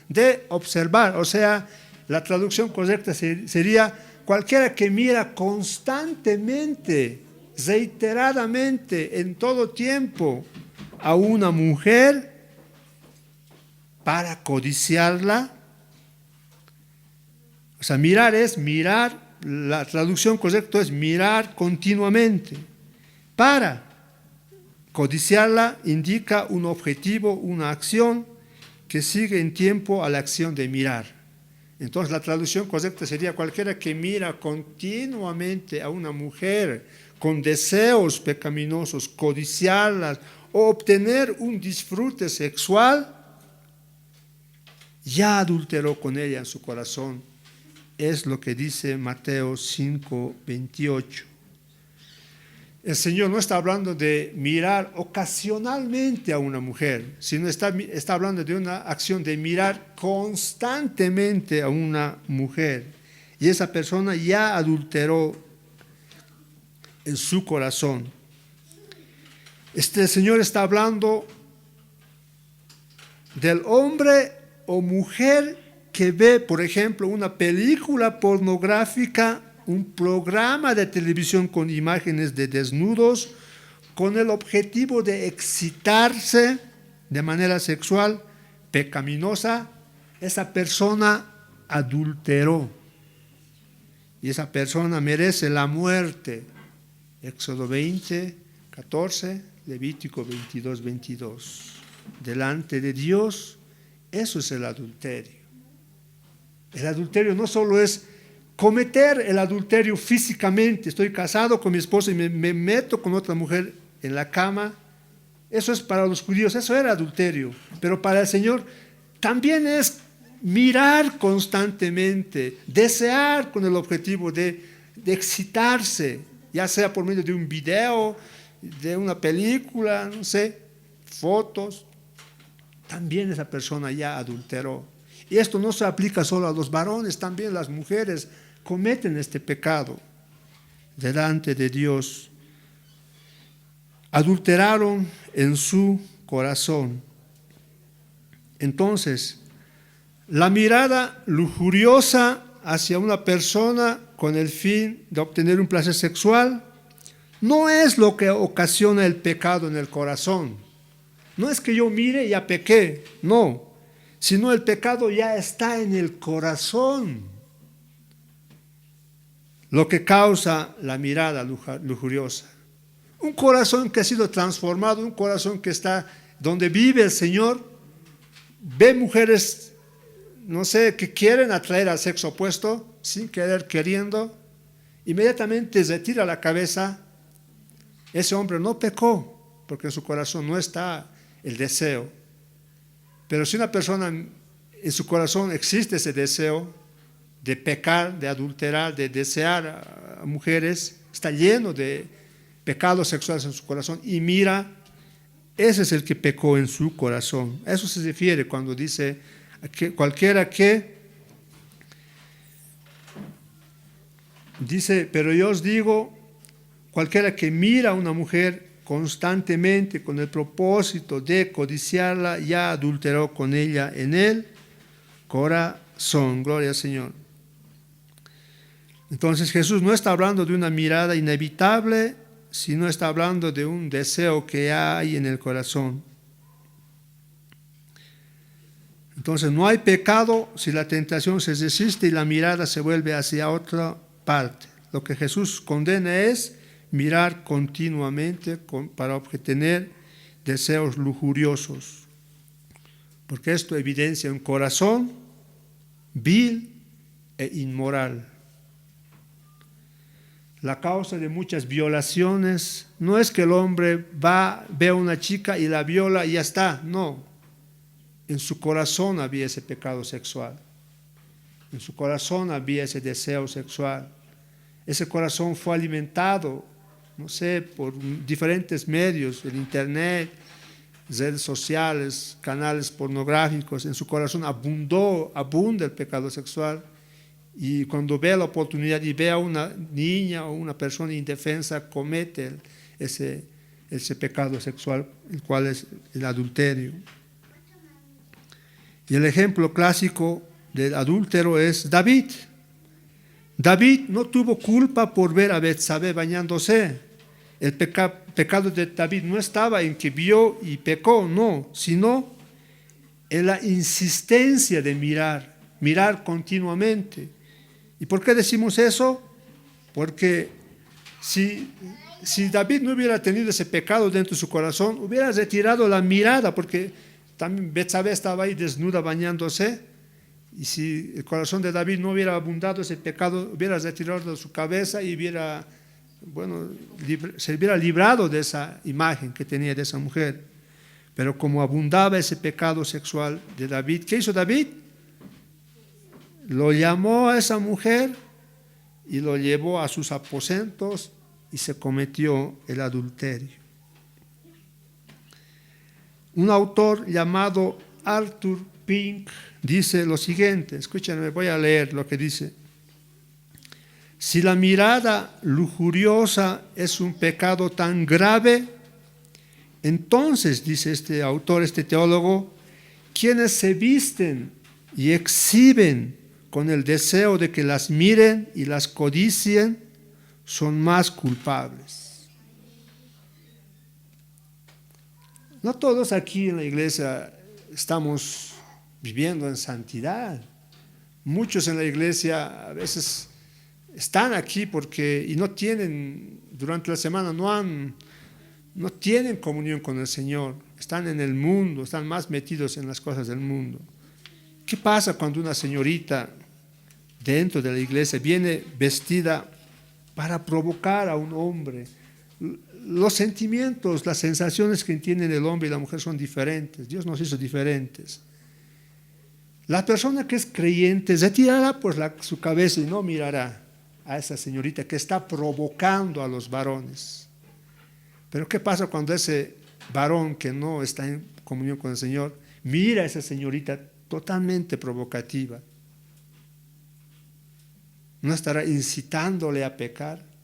de observar. O sea, la traducción correcta sería cualquiera que mira constantemente, reiteradamente, en todo tiempo, a una mujer para codiciarla. O sea, mirar es mirar, la traducción correcta es mirar continuamente. Para codiciarla indica un objetivo, una acción que sigue en tiempo a la acción de mirar. Entonces la traducción correcta sería cualquiera que mira continuamente a una mujer con deseos pecaminosos, codiciarlas o obtener un disfrute sexual, ya adulteró con ella en su corazón. Es lo que dice Mateo 5:28. El Señor no está hablando de mirar ocasionalmente a una mujer, sino está hablando de una acción de mirar constantemente a una mujer. Y esa persona ya adulteró en su corazón. Este Señor está hablando del hombre o mujer que ve, por ejemplo, una película pornográfica, un programa de televisión con imágenes de desnudos, con el objetivo de excitarse de manera sexual, pecaminosa. Esa persona adulteró y esa persona merece la muerte. Éxodo 20:14, Levítico 22:22. Delante de Dios, eso es el adulterio. El adulterio no solo es cometer el adulterio físicamente, estoy casado con mi esposa y me meto con otra mujer en la cama. Eso es para los judíos, eso era adulterio. Pero para el Señor también es mirar constantemente, desear con el objetivo de excitarse, ya sea por medio de un video, de una película, no sé, fotos. También esa persona ya adulteró. Y esto no se aplica solo a los varones, también las mujeres cometen este pecado delante de Dios. Adulteraron en su corazón. Entonces, la mirada lujuriosa hacia una persona con el fin de obtener un placer sexual no es lo que ocasiona el pecado en el corazón. No es que yo mire y ya pequé, no, sino el pecado ya está en el corazón. Lo que causa la mirada lujuriosa. Un corazón que ha sido transformado, un corazón que está donde vive el Señor, ve mujeres, no sé, que quieren atraer al sexo opuesto, sin querer, queriendo, inmediatamente retira la cabeza. Ese hombre no pecó, porque en su corazón no está el deseo. Pero si una persona en su corazón existe ese deseo de pecar, de adulterar, de desear a mujeres, está lleno de pecados sexuales en su corazón y mira, ese es el que pecó en su corazón. A eso se refiere cuando dice que cualquiera que dice, pero yo os digo, cualquiera que mira a una mujer constantemente con el propósito de codiciarla, ya adulteró con ella en el corazón. Gloria al Señor. Entonces Jesús no está hablando de una mirada inevitable, sino está hablando de un deseo que hay en el corazón. Entonces no hay pecado si la tentación se resiste y la mirada se vuelve hacia otra parte. Lo que Jesús condena es mirar continuamente para obtener deseos lujuriosos, porque esto evidencia un corazón vil e inmoral. La causa de muchas violaciones no es que el hombre ve a una chica y la viola y ya está, no. En su corazón había ese pecado sexual, en su corazón había ese deseo sexual. Ese corazón fue alimentado, no sé, por diferentes medios, el internet, redes sociales, canales pornográficos. En su corazón abunda el pecado sexual. Y cuando ve la oportunidad y ve a una niña o una persona indefensa, comete ese pecado sexual, el cual es el adulterio. Y el ejemplo clásico del adúltero es David. David no tuvo culpa por ver a Betsabé bañándose. El pecado de David no estaba en que vio y pecó, no, sino en la insistencia de mirar continuamente. ¿Y por qué decimos eso? Porque si David no hubiera tenido ese pecado dentro de su corazón, hubiera retirado la mirada, porque también Betsabé estaba ahí desnuda bañándose, y si el corazón de David no hubiera abundado ese pecado, hubiera retirado de su cabeza y se hubiera librado de esa imagen que tenía de esa mujer. Pero como abundaba ese pecado sexual de David, ¿qué hizo David? Lo llamó a esa mujer y lo llevó a sus aposentos y se cometió el adulterio. Un autor llamado Arthur Pink dice lo siguiente, escúchenme, voy a leer lo que dice. Si la mirada lujuriosa es un pecado tan grave, entonces, dice este autor, este teólogo, quienes se visten y exhiben con el deseo de que las miren y las codicien, son más culpables. No todos aquí en la iglesia estamos viviendo en santidad. Muchos en la iglesia a veces están aquí y no tienen, durante la semana no tienen comunión con el Señor, están en el mundo, están más metidos en las cosas del mundo. ¿Qué pasa cuando una señorita dentro de la iglesia viene vestida para provocar a un hombre? Los sentimientos, las sensaciones que tienen el hombre y la mujer son diferentes. Dios nos hizo diferentes. La persona que es creyente retirará pues su cabeza y no mirará a esa señorita que está provocando a los varones. Pero ¿qué pasa cuando ese varón que no está en comunión con el Señor mira a esa señorita totalmente provocativa? ¿No estará incitándole a pecar?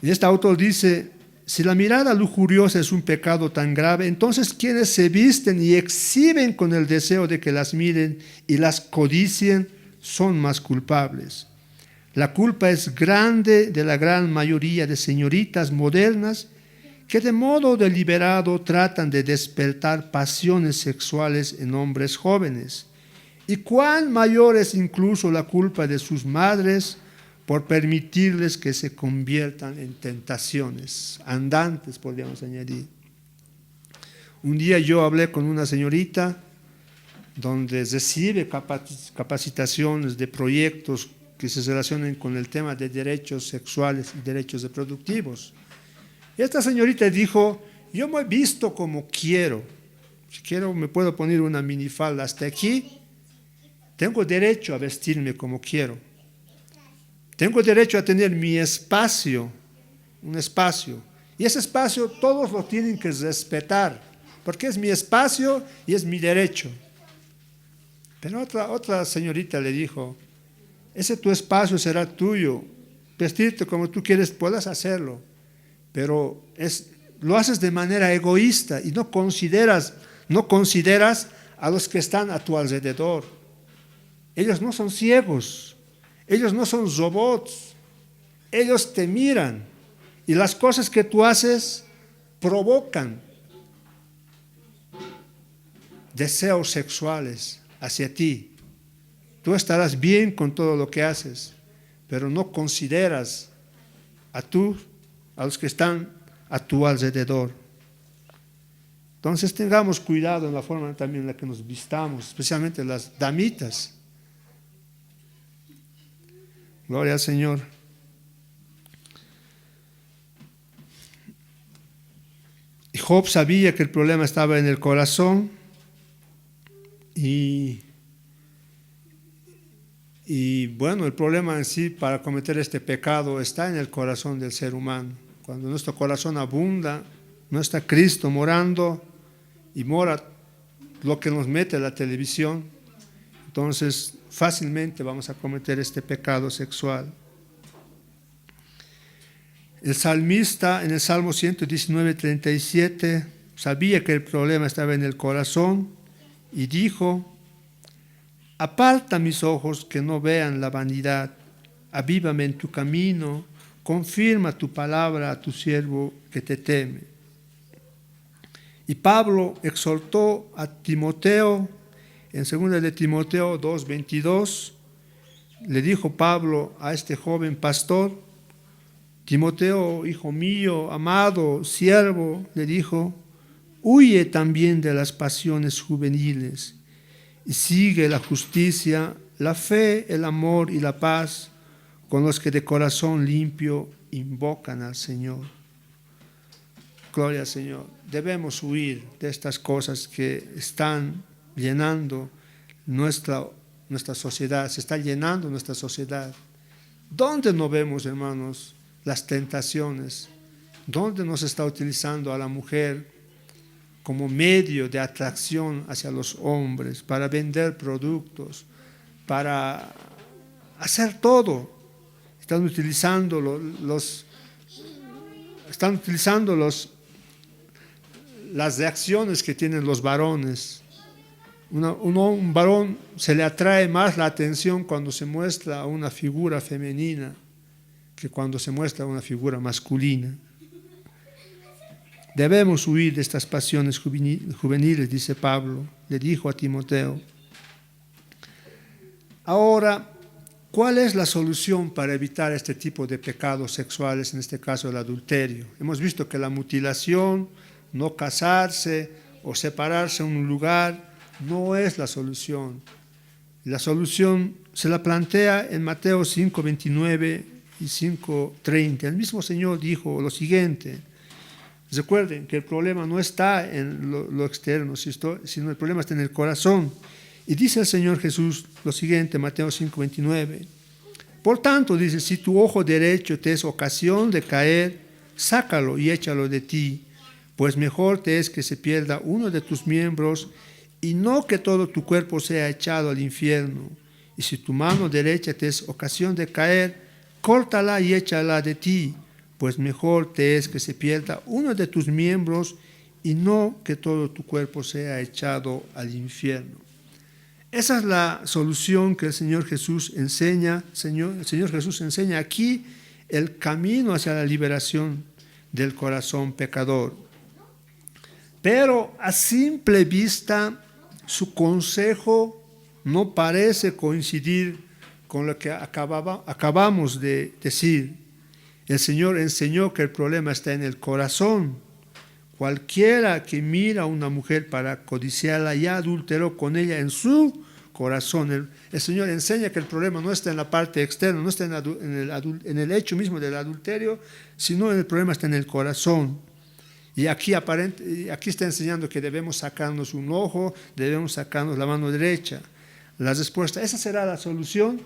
Y este autor dice, si la mirada lujuriosa es un pecado tan grave, entonces quienes se visten y exhiben con el deseo de que las miren y las codicien son más culpables. La culpa es grande de la gran mayoría de señoritas modernas que de modo deliberado tratan de despertar pasiones sexuales en hombres jóvenes. Y cuán mayor es incluso la culpa de sus madres por permitirles que se conviertan en tentaciones andantes, podríamos añadir. Un día yo hablé con una señorita donde recibe capacitaciones de proyectos que se relacionan con el tema de derechos sexuales y derechos reproductivos. Y esta señorita dijo, yo me he visto como quiero. Si quiero me puedo poner una minifalda hasta aquí. Tengo derecho a vestirme como quiero. Tengo derecho a tener mi espacio, un espacio. Y ese espacio todos lo tienen que respetar, porque es mi espacio y es mi derecho. Pero otra señorita le dijo, ese tu espacio será tuyo, vestirte como tú quieres, puedes hacerlo, pero lo haces de manera egoísta y no consideras a los que están a tu alrededor. Ellos no son ciegos, ellos no son robots, ellos te miran y las cosas que tú haces provocan. deseos sexuales hacia ti. Tú estarás bien con todo lo que haces, pero no consideras a los que están a tu alrededor. Entonces tengamos cuidado en la forma también en la que nos vistamos, especialmente las damitas. Gloria al Señor. Y Job sabía que el problema estaba en el corazón y bueno, el problema en sí para cometer este pecado está en el corazón del ser humano. Cuando nuestro corazón abunda, no está Cristo morando y mora lo que nos mete la televisión, entonces fácilmente vamos a cometer este pecado sexual. El salmista en el Salmo 119:37 sabía que el problema estaba en el corazón y dijo: aparta mis ojos que no vean la vanidad, avívame en tu camino, confirma tu palabra a tu siervo que te teme. Y Pablo exhortó a Timoteo, en 2 de Timoteo 2:22, le dijo Pablo a este joven pastor: Timoteo, hijo mío, amado, siervo, le dijo, huye también de las pasiones juveniles y sigue la justicia, la fe, el amor y la paz con los que de corazón limpio invocan al Señor. Gloria al Señor. Debemos huir de estas cosas que están llenando nuestra sociedad, se está llenando nuestra sociedad. ¿Dónde no vemos, hermanos, las tentaciones? ¿Dónde nos está utilizando a la mujer como medio de atracción hacia los hombres, para vender productos, para hacer todo? Están utilizando las reacciones que tienen los varones. Un varón se le atrae más la atención cuando se muestra una figura femenina que cuando se muestra una figura masculina. Debemos huir de estas pasiones juveniles, dice Pablo, le dijo a Timoteo. Ahora, ¿cuál es la solución para evitar este tipo de pecados sexuales, en este caso el adulterio? Hemos visto que la mutilación, no casarse o separarse en un lugar no es la solución. La solución se la plantea en Mateo 5:29 y 5:30. El mismo Señor dijo lo siguiente. Recuerden que el problema no está en lo externo, sino el problema está en el corazón. Y dice el Señor Jesús lo siguiente, Mateo 5:29. Por tanto, dice, si tu ojo derecho te es ocasión de caer, sácalo y échalo de ti, pues mejor te es que se pierda uno de tus miembros y no que todo tu cuerpo sea echado al infierno. Y si tu mano derecha te es ocasión de caer, córtala y échala de ti, pues mejor te es que se pierda uno de tus miembros y no que todo tu cuerpo sea echado al infierno. Esa es la solución que el Señor Jesús enseña. El Señor Jesús enseña aquí el camino hacia la liberación del corazón pecador. Pero a simple vista, su consejo no parece coincidir con lo que acabamos de decir. El Señor enseñó que el problema está en el corazón. Cualquiera que mira a una mujer para codiciarla ya adulteró con ella en su corazón. El Señor enseña que el problema no está en la parte externa, no está en el hecho mismo del adulterio, sino el problema está en el corazón. Y aquí está enseñando que debemos sacarnos un ojo, debemos sacarnos la mano derecha. La respuesta, ¿esa será la solución?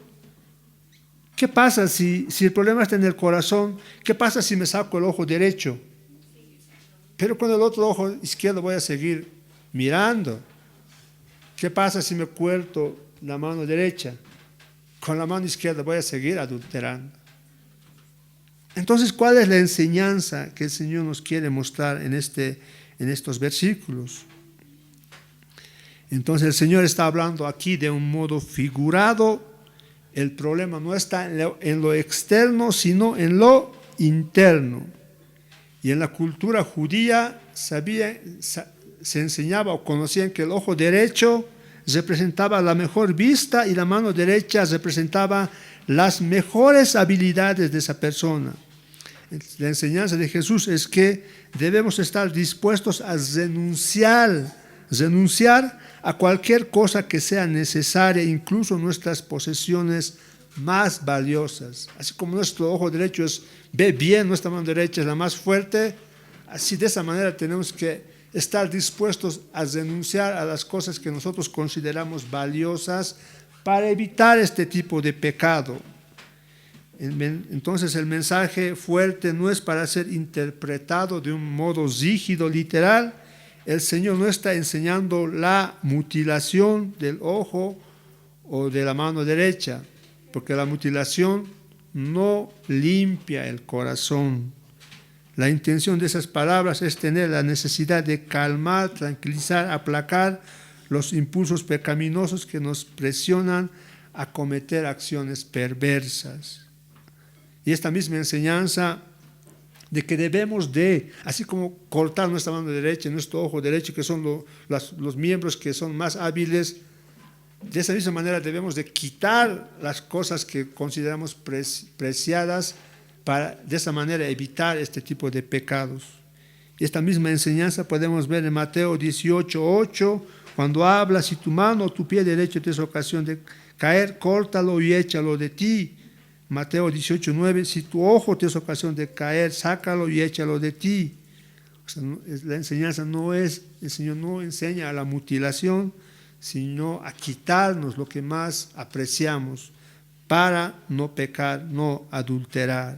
¿Qué pasa si el problema está en el corazón? ¿Qué pasa si me saco el ojo derecho? Pero con el otro ojo izquierdo voy a seguir mirando. ¿Qué pasa si me corto la mano derecha? Con la mano izquierda voy a seguir adulterando. Entonces, ¿cuál es la enseñanza que el Señor nos quiere mostrar en estos versículos? Entonces, el Señor está hablando aquí de un modo figurado. El problema no está en lo externo, sino en lo interno. Y en la cultura judía se enseñaba o conocían que el ojo derecho representaba la mejor vista y la mano derecha representaba las mejores habilidades de esa persona. La enseñanza de Jesús es que debemos estar dispuestos a renunciar a cualquier cosa que sea necesaria, incluso nuestras posesiones más valiosas. Así como nuestro ojo derecho ve bien, nuestra mano derecha es la más fuerte, así de esa manera tenemos que estar dispuestos a renunciar a las cosas que nosotros consideramos valiosas para evitar este tipo de pecado. Entonces el mensaje fuerte no es para ser interpretado de un modo rígido, literal. El Señor no está enseñando la mutilación del ojo o de la mano derecha, porque la mutilación no limpia el corazón. La intención de esas palabras es tener la necesidad de calmar, tranquilizar, aplacar los impulsos pecaminosos que nos presionan a cometer acciones perversas. Y esta misma enseñanza de que debemos de, así como cortar nuestra mano derecha, nuestro ojo derecho, que son los miembros que son más hábiles, de esa misma manera debemos de quitar las cosas que consideramos preciadas para de esa manera evitar este tipo de pecados. Y esta misma enseñanza podemos ver en Mateo 18:8, cuando habla: si tu mano o tu pie derecho te es ocasión de caer, córtalo y échalo de ti. Mateo 18:9, si tu ojo te es ocasión de caer, sácalo y échalo de ti. O sea, la enseñanza no es, el Señor no enseña a la mutilación, sino a quitarnos lo que más apreciamos para no pecar, no adulterar.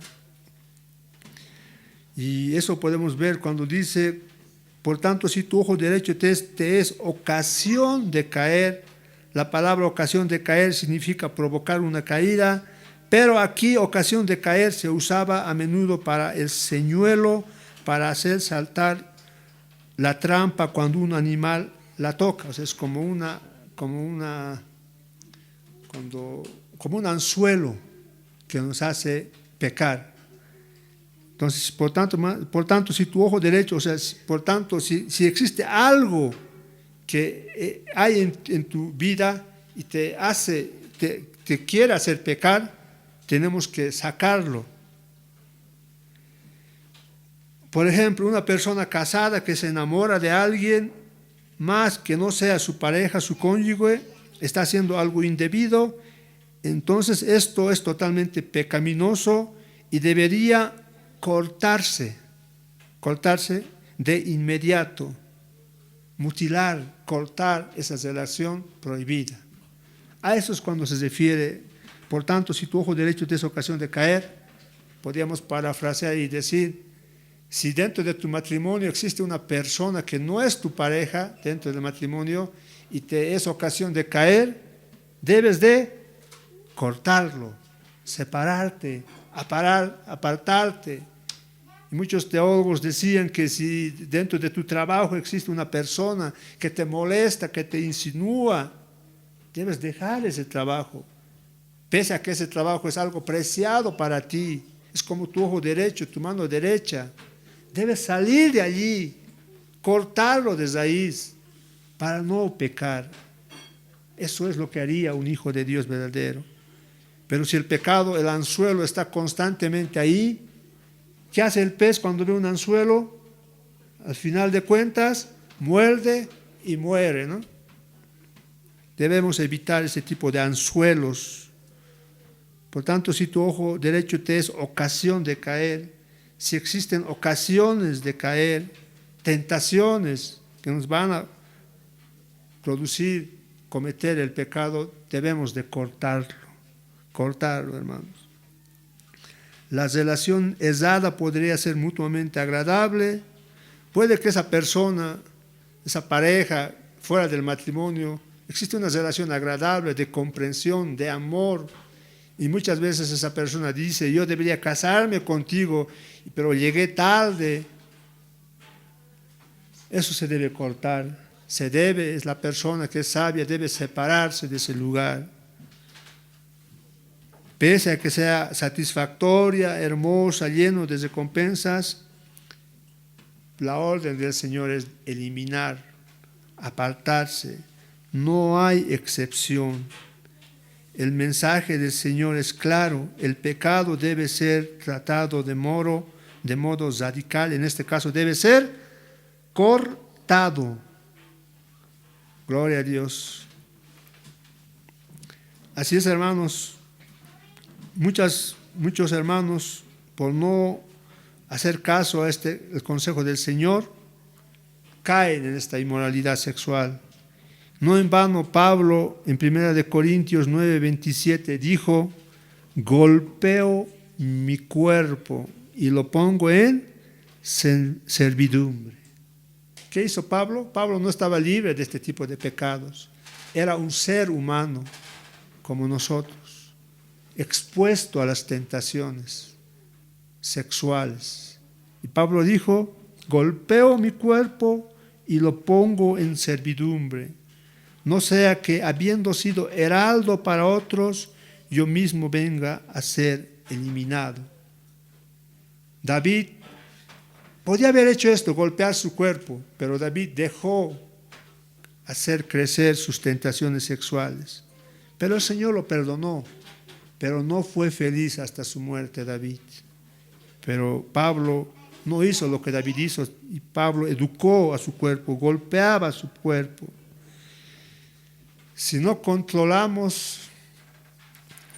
Y eso podemos ver cuando dice: por tanto, si tu ojo derecho te es ocasión de caer. La palabra ocasión de caer significa provocar una caída, pero aquí ocasión de caer se usaba a menudo para el señuelo, para hacer saltar la trampa cuando un animal la toca. O sea, es como un anzuelo que nos hace pecar. Entonces, por tanto, si tu ojo derecho, o sea, por tanto, si existe algo que hay en tu vida y te quiere hacer pecar, tenemos que sacarlo. Por ejemplo, una persona casada que se enamora de alguien más que no sea su pareja, su cónyuge, está haciendo algo indebido, entonces esto es totalmente pecaminoso y debería cortarse de inmediato, mutilar, cortar esa relación prohibida. A eso es cuando se refiere. Por tanto, si tu ojo derecho te es ocasión de caer, podríamos parafrasear y decir: si dentro de tu matrimonio existe una persona que no es tu pareja dentro del matrimonio y te es ocasión de caer, debes de cortarlo, separarte, apartarte. Y muchos teólogos decían que si dentro de tu trabajo existe una persona que te molesta, que te insinúa, debes dejar ese trabajo, pese a que ese trabajo es algo preciado para ti. Es como tu ojo derecho, tu mano derecha. Debes salir de allí, cortarlo de raíz para no pecar. Eso es lo que haría un hijo de Dios verdadero. Pero si el pecado, el anzuelo está constantemente ahí, ¿qué hace el pez cuando ve un anzuelo? Al final de cuentas, muerde y muere, ¿no? Debemos evitar ese tipo de anzuelos. Por tanto, si tu ojo derecho te es ocasión de caer, si existen ocasiones de caer, tentaciones que nos van a producir cometer el pecado, debemos de cortarlo, hermanos. La relación errada podría ser mutuamente agradable. Puede que esa persona, esa pareja, fuera del matrimonio, existe una relación agradable de comprensión, de amor. Y muchas veces esa persona dice: yo debería casarme contigo, pero llegué tarde. Eso se debe cortar. Es la persona que es sabia, debe separarse de ese lugar. Pese a que sea satisfactoria, hermosa, lleno de recompensas, la orden del Señor es eliminar, apartarse. No hay excepción. El mensaje del Señor es claro. El pecado debe ser tratado de modo radical. En este caso debe ser cortado. Gloria a Dios. Así es, hermanos. Muchos hermanos, por no hacer caso a el consejo del Señor, caen en esta inmoralidad sexual. No en vano Pablo en 1 Corintios 9:27 dijo: golpeo mi cuerpo y lo pongo en servidumbre. ¿Qué hizo Pablo? Pablo no estaba libre de este tipo de pecados. Era un ser humano como nosotros, expuesto a las tentaciones sexuales. Y Pablo dijo: golpeo mi cuerpo y lo pongo en servidumbre. No sea que, habiendo sido heraldo para otros, yo mismo venga a ser eliminado. David podía haber hecho esto, golpear su cuerpo, pero David dejó hacer crecer sus tentaciones sexuales. Pero el Señor lo perdonó, pero no fue feliz hasta su muerte David. Pero Pablo no hizo lo que David hizo, y Pablo educó a su cuerpo, golpeaba a su cuerpo. Si no controlamos,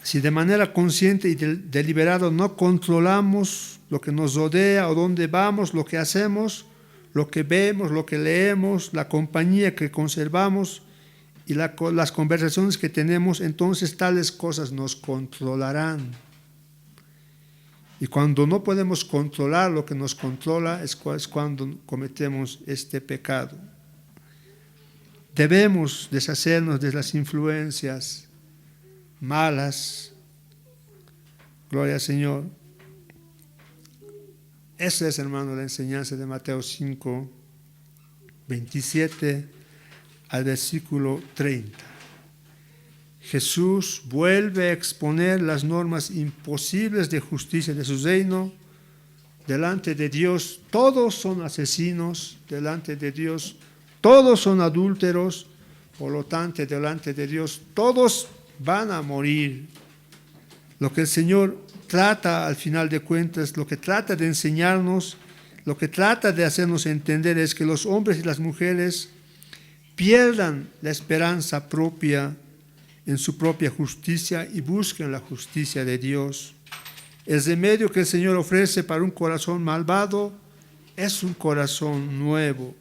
si de manera consciente y deliberada no controlamos lo que nos rodea, o dónde vamos, lo que hacemos, lo que vemos, lo que leemos, la compañía que conservamos y las conversaciones que tenemos, entonces tales cosas nos controlarán. Y cuando no podemos controlar lo que nos controla es cuando cometemos este pecado. Debemos deshacernos de las influencias malas. Gloria al Señor. Esa es, hermano, la enseñanza de Mateo 5, 27 al versículo 30. Jesús vuelve a exponer las normas imposibles de justicia de su reino. Delante de Dios todos son asesinos, delante de Dios todos son adúlteros, por lo tanto delante de Dios todos van a morir. Lo que el Señor trata al final de cuentas, lo que trata de enseñarnos, lo que trata de hacernos entender es que los hombres y las mujeres pierdan la esperanza propia en su propia justicia y busquen la justicia de Dios. El remedio que el Señor ofrece para un corazón malvado es un corazón nuevo,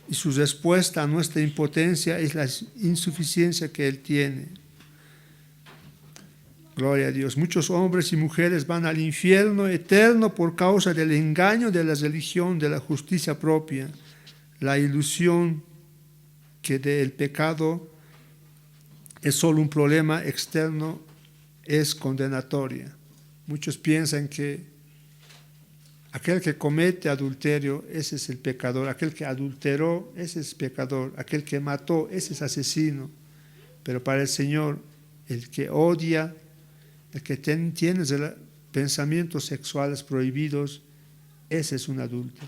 y su respuesta a nuestra impotencia es la insuficiencia que Él tiene. Gloria a Dios. Muchos hombres y mujeres van al infierno eterno por causa del engaño de la religión, de la justicia propia, la ilusión que del pecado es solo un problema externo, es condenatoria. Muchos piensan que aquel que comete adulterio, ese es el pecador. Aquel que adulteró, ese es pecador. Aquel que mató, ese es asesino. Pero para el Señor, el que odia, el que tiene pensamientos sexuales prohibidos, ese es un adúltero.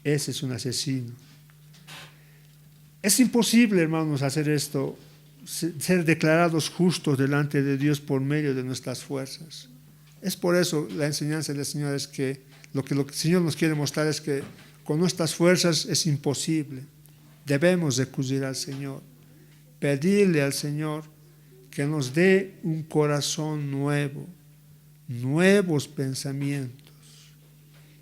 Ese es un asesino. Es imposible, hermanos, hacer esto, ser declarados justos delante de Dios por medio de nuestras fuerzas. Es por eso la enseñanza del Señor es que lo que el Señor nos quiere mostrar es que con nuestras fuerzas es imposible. Debemos recurrir al Señor, pedirle al Señor que nos dé un corazón nuevo, nuevos pensamientos.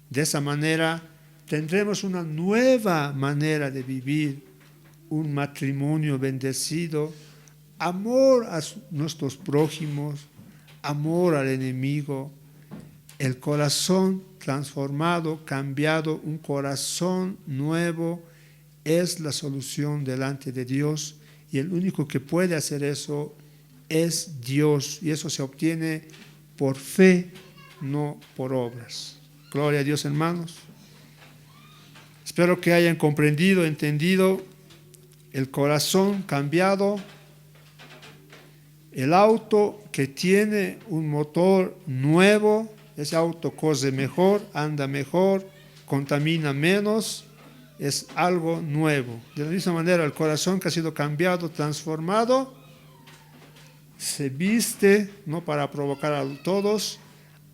De esa manera tendremos una nueva manera de vivir, un matrimonio bendecido, amor a nuestros prójimos, amor al enemigo, el corazón transformado, cambiado, un corazón nuevo es la solución delante de Dios, y el único que puede hacer eso es Dios, y eso se obtiene por fe, no por obras. Gloria a Dios, hermanos. Espero que hayan comprendido, entendido el corazón cambiado. El auto que tiene un motor nuevo, ese auto corre mejor, anda mejor, contamina menos, es algo nuevo. De la misma manera, el corazón que ha sido cambiado, transformado, se viste, no para provocar a todos,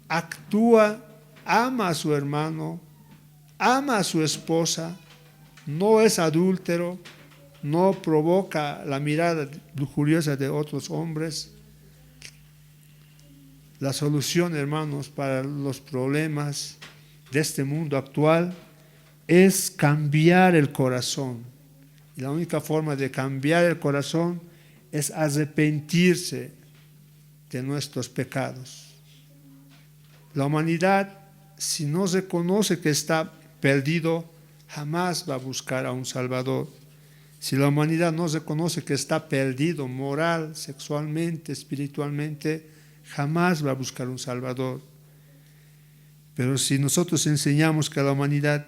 actúa, ama a su hermano, ama a su esposa, no es adúltero, no provoca la mirada lujuriosa de otros hombres. La solución, hermanos, para los problemas de este mundo actual es cambiar el corazón. Y la única forma de cambiar el corazón es arrepentirse de nuestros pecados. La humanidad, si no reconoce que está perdido, jamás va a buscar a un Salvador. Si la humanidad no reconoce que está perdido moral, sexualmente, espiritualmente, jamás va a buscar un Salvador. Pero si nosotros enseñamos que la humanidad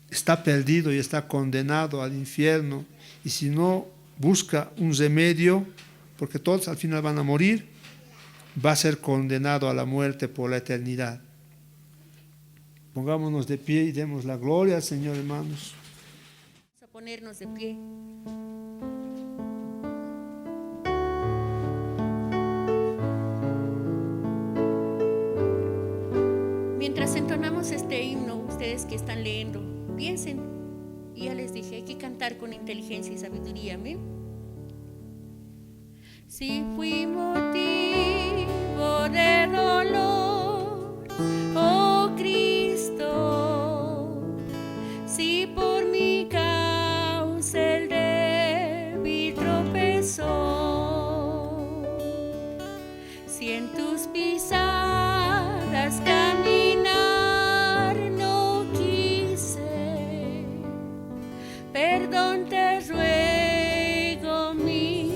está perdido y está condenado al infierno, y si no busca un remedio, porque todos al final van a morir, va a ser condenado a la muerte por la eternidad. Pongámonos de pie y demos la gloria al Señor, hermanos. Vamos a ponernos de pie. Mientras entonamos este himno, ustedes que están leyendo, piensen, y ya les dije, hay que cantar con inteligencia y sabiduría, amén. Si fui motivo de dolor, oh Cristo, si por mi causa el débil tropezó, si en tus pisadas caminar no quise, perdón te ruego, mi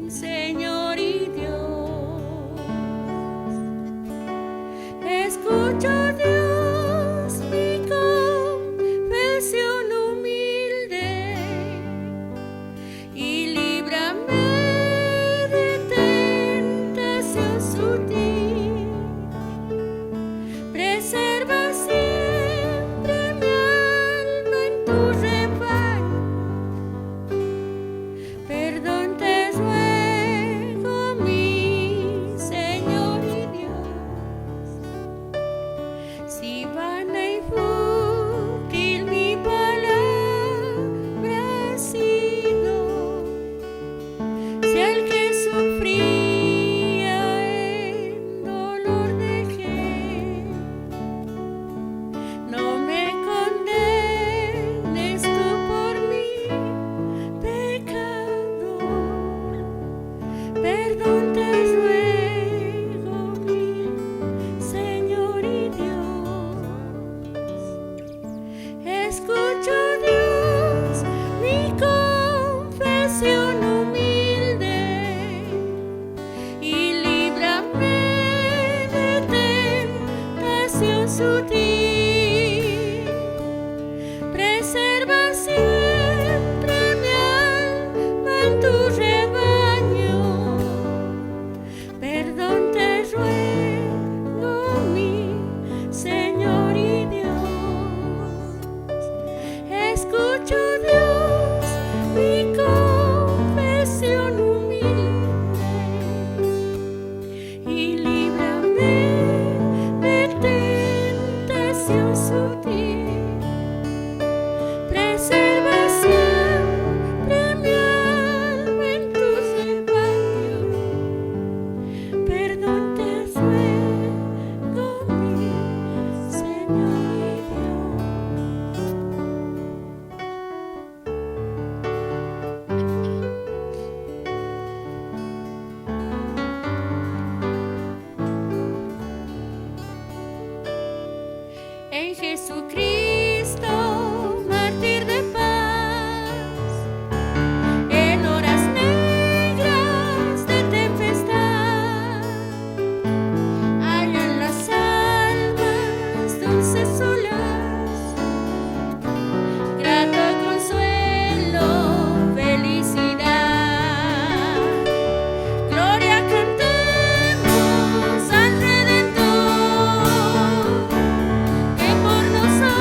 Señor y Dios. Escucha, Dios, mi confesión humilde y líbrame de tentación sutil. Preserva siempre mi alma en tu rebaño. Perdón te ruego, mi Señor y Dios. Si vana y fútil mi palabra ha sido, si al que sufría en dolor dejé, no me condenes tú por mi pecado. Perdón te ruego, mi Señor y Dios. Escucha, Dios, mi confesión humilde y líbrame de tentación sutil. Preserva siempre mi alma en tu rebaño. Perdón te ruego, mi Señor y Dios. Escucha, Dios, mi confesión humilde y líbrame de tentación sutil. Preserva siempre mi alma en tu rebaño. Perdón te ruego, mi Señor y Dios. En Jesucristo, mártir de paz, en horas negras de tempestad, hallan las almas dulces solas, grato consuelo, felicidad. Gloria cantemos al Redentor, que por nosotros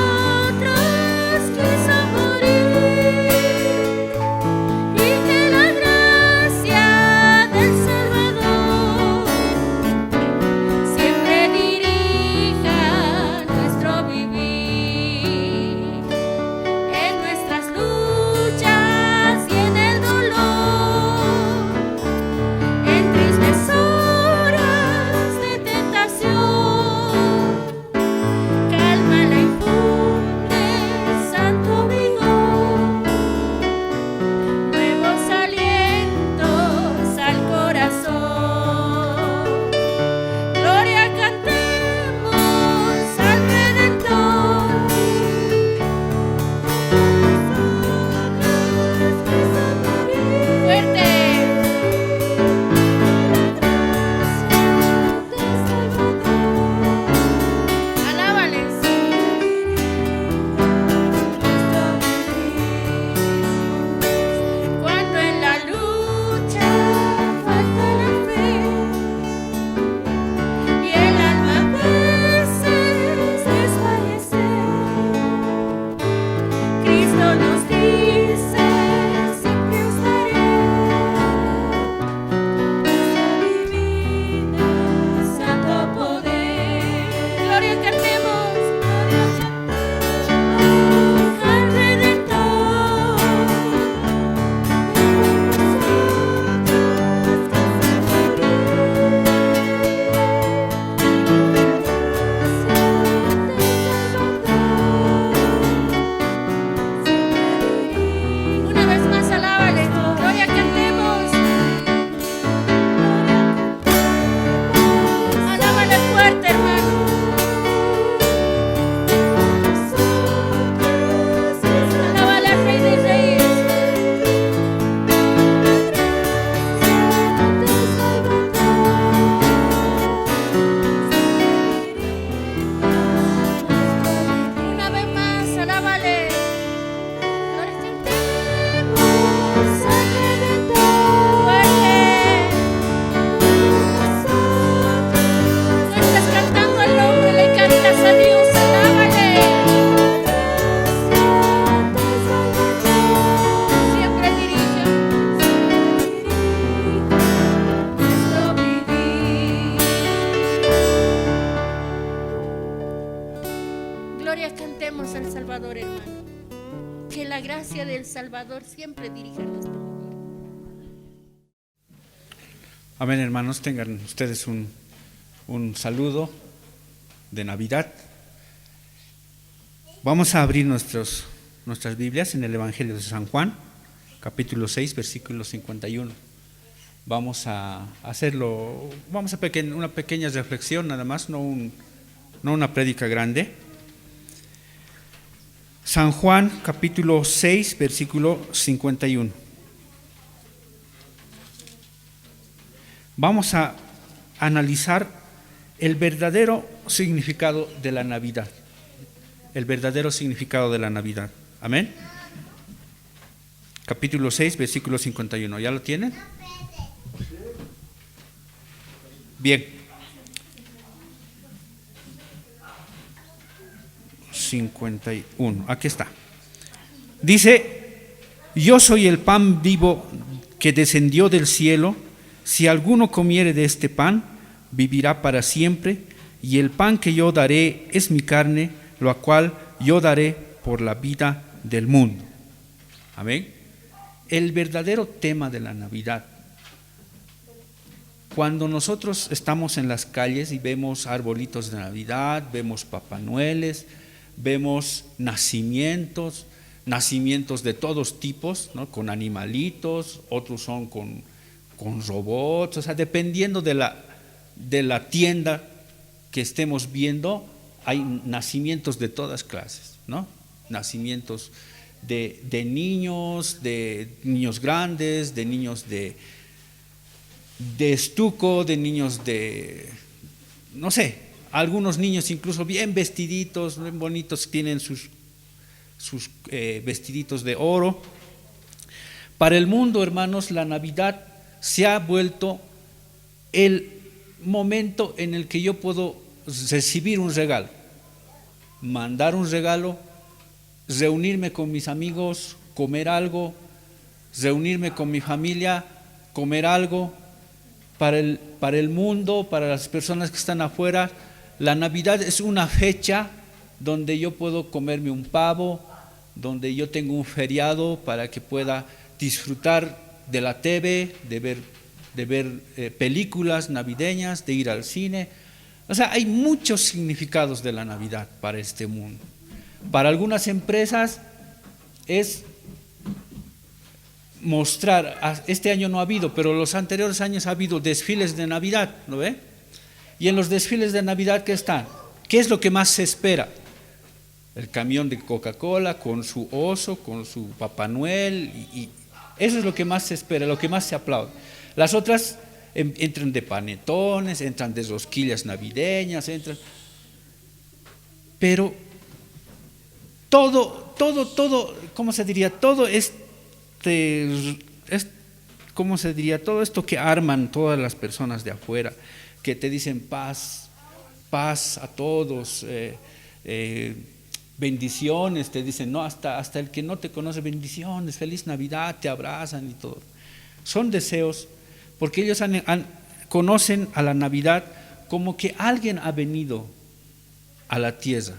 gloria cantemos al Salvador, hermano. Que la gracia del Salvador siempre dirija nuestra vida. Amén, hermanos. Tengan ustedes un saludo de Navidad. Vamos a abrir nuestras Biblias en el Evangelio de San Juan, capítulo 6, versículo 51. Vamos a hacerlo, una pequeña reflexión nada más, no una prédica grande. San Juan, capítulo 6, versículo 51. Vamos a analizar el verdadero significado de la Navidad. El verdadero significado de la Navidad. Amén. Capítulo 6, versículo 51. ¿Ya lo tienen? Bien. 51. Aquí está. Dice: yo soy el pan vivo que descendió del cielo. Si alguno comiere de este pan, vivirá para siempre. Y el pan que yo daré es mi carne, lo cual yo daré por la vida del mundo. Amén. El verdadero tema de la Navidad. Cuando nosotros estamos en las calles y vemos arbolitos de Navidad, vemos Papá Noeles, vemos nacimientos de todos tipos, ¿no? Con animalitos, otros son con robots, o sea, dependiendo de la tienda que estemos viendo, hay nacimientos de todas clases, ¿no? Nacimientos de niños grandes, de niños de estuco, de niños no sé, algunos niños incluso bien vestiditos, bien bonitos, tienen sus vestiditos de oro. Para el mundo, hermanos, la Navidad se ha vuelto el momento en el que yo puedo recibir un regalo, mandar un regalo, reunirme con mis amigos, comer algo, reunirme con mi familia, comer algo. Para el mundo, para las personas que están afuera, la Navidad es una fecha donde yo puedo comerme un pavo, donde yo tengo un feriado para que pueda disfrutar de la TV, de ver películas navideñas, de ir al cine. O sea, hay muchos significados de la Navidad para este mundo. Para algunas empresas es mostrar, este año no ha habido, pero los anteriores años ha habido desfiles de Navidad, ¿no ve? Y en los desfiles de Navidad, ¿qué están? ¿Qué es lo que más se espera? El camión de Coca-Cola con su oso, con su Papá Noel, y eso es lo que más se espera, lo que más se aplaude. Las otras entran de panetones, entran de rosquillas navideñas, pero todo, ¿cómo se diría? Todo ¿cómo se diría? Todo esto que arman todas las personas de afuera, que te dicen paz a todos, bendiciones, te dicen, no, hasta el que no te conoce, bendiciones, feliz Navidad, te abrazan y todo. Son deseos, porque ellos conocen a la Navidad como que alguien ha venido a la tierra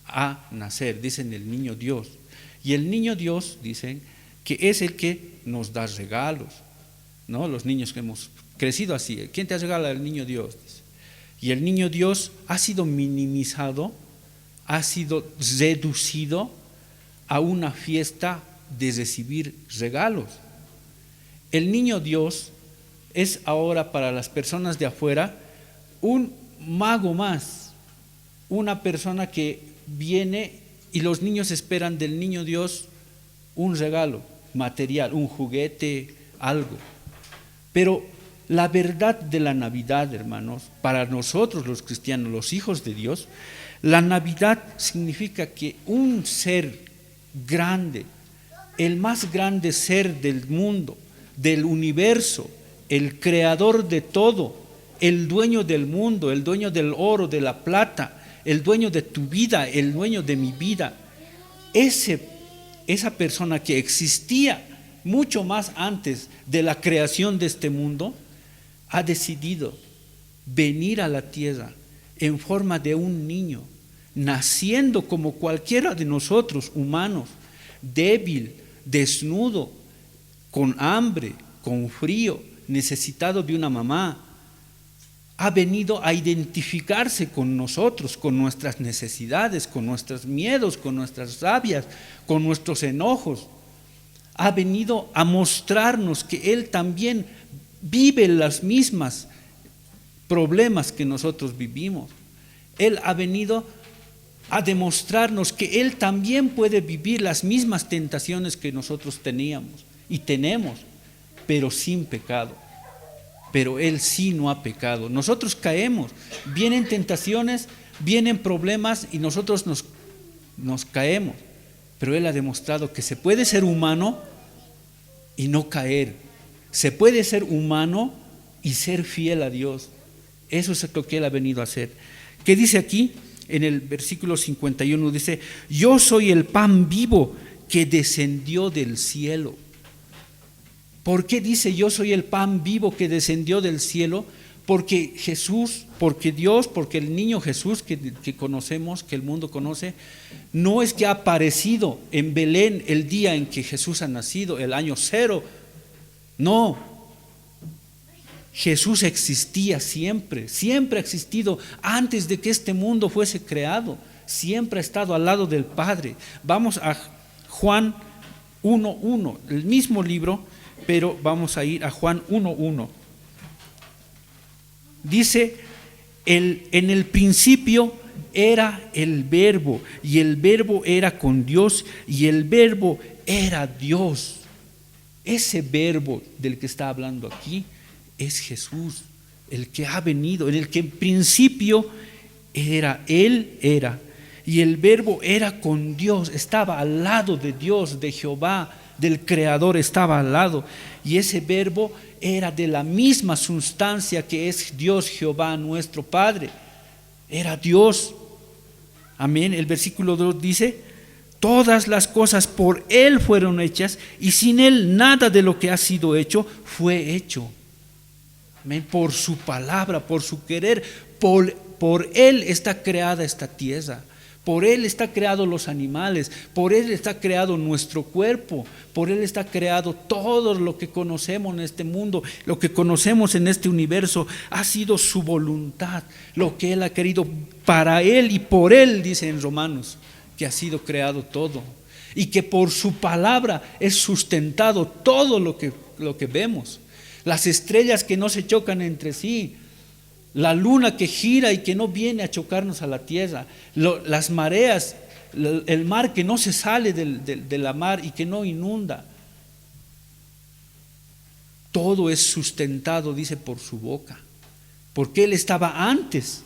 a nacer, dicen el niño Dios. Y el niño Dios, dicen, que es el que nos da regalos, ¿no? Los niños que hemos crecido así, ¿quién te regala? El niño Dios. Dice. Y el niño Dios ha sido minimizado, ha sido reducido a una fiesta de recibir regalos. El niño Dios es ahora para las personas de afuera un mago más, una persona que viene y los niños esperan del niño Dios un regalo material, un juguete, algo. Pero la verdad de la Navidad, hermanos, para nosotros los cristianos, los hijos de Dios, la Navidad significa que un ser grande, el más grande ser del mundo, del universo, el creador de todo, el dueño del mundo, el dueño del oro, de la plata, el dueño de tu vida, el dueño de mi vida, esa persona que existía mucho más antes de la creación de este mundo, ha decidido venir a la tierra en forma de un niño, naciendo como cualquiera de nosotros, humanos, débil, desnudo, con hambre, con frío, necesitado de una mamá, ha venido a identificarse con nosotros, con nuestras necesidades, con nuestros miedos, con nuestras rabias, con nuestros enojos. Ha venido a mostrarnos que Él también vive las mismas problemas que nosotros vivimos. Él ha venido a demostrarnos que Él también puede vivir las mismas tentaciones que nosotros teníamos y tenemos, pero sin pecado. Pero Él sí no ha pecado. Nosotros caemos, vienen tentaciones, vienen problemas y nosotros nos caemos. Pero Él ha demostrado que se puede ser humano y no caer. Se puede ser humano y ser fiel a Dios. Eso es lo que Él ha venido a hacer. ¿Qué dice aquí? En el versículo 51 dice: yo soy el pan vivo que descendió del cielo. ¿Por qué dice yo soy el pan vivo que descendió del cielo? Porque Jesús, porque Dios, porque el niño Jesús que conocemos, que el mundo conoce, no es que ha aparecido en Belén el día en que Jesús ha nacido, el año 0. No, Jesús existía siempre, siempre ha existido antes de que este mundo fuese creado, siempre ha estado al lado del Padre. Vamos a Juan 1:1, el mismo libro, pero vamos a ir a Juan 1:1. Dice, en el principio era el Verbo, y el Verbo era con Dios, y el Verbo era Dios. Ese Verbo del que está hablando aquí es Jesús, el que ha venido, en el que en principio Él era, y el Verbo era con Dios, estaba al lado de Dios, de Jehová, del Creador, estaba al lado, y ese Verbo era de la misma sustancia que es Dios Jehová nuestro Padre, era Dios. Amén. El versículo 2 dice: todas las cosas por Él fueron hechas, y sin Él nada de lo que ha sido hecho fue hecho. Amén. Por su palabra, por su querer, por Él está creada esta tierra. Por Él está creado los animales, por Él está creado nuestro cuerpo, por Él está creado todo lo que conocemos en este mundo, lo que conocemos en este universo. Ha sido su voluntad, lo que Él ha querido para Él y por Él, dice en Romanos, que ha sido creado todo. Y que por su palabra es sustentado todo lo que vemos. Las estrellas que no se chocan entre sí, la luna que gira y que no viene a chocarnos a la tierra, las mareas, el mar que no se sale de la mar y que no inunda. Todo es sustentado, dice, por su boca, porque Él estaba antes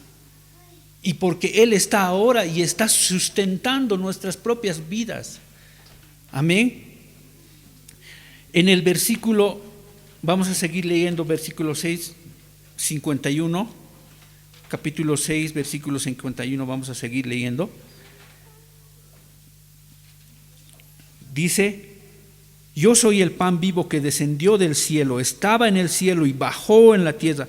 y porque Él está ahora y está sustentando nuestras propias vidas. Amén. En el versículo, vamos a seguir leyendo versículo 6, 51, capítulo 6, versículo 51, vamos a seguir leyendo. Dice: yo soy el pan vivo que descendió del cielo, estaba en el cielo y bajó en la tierra.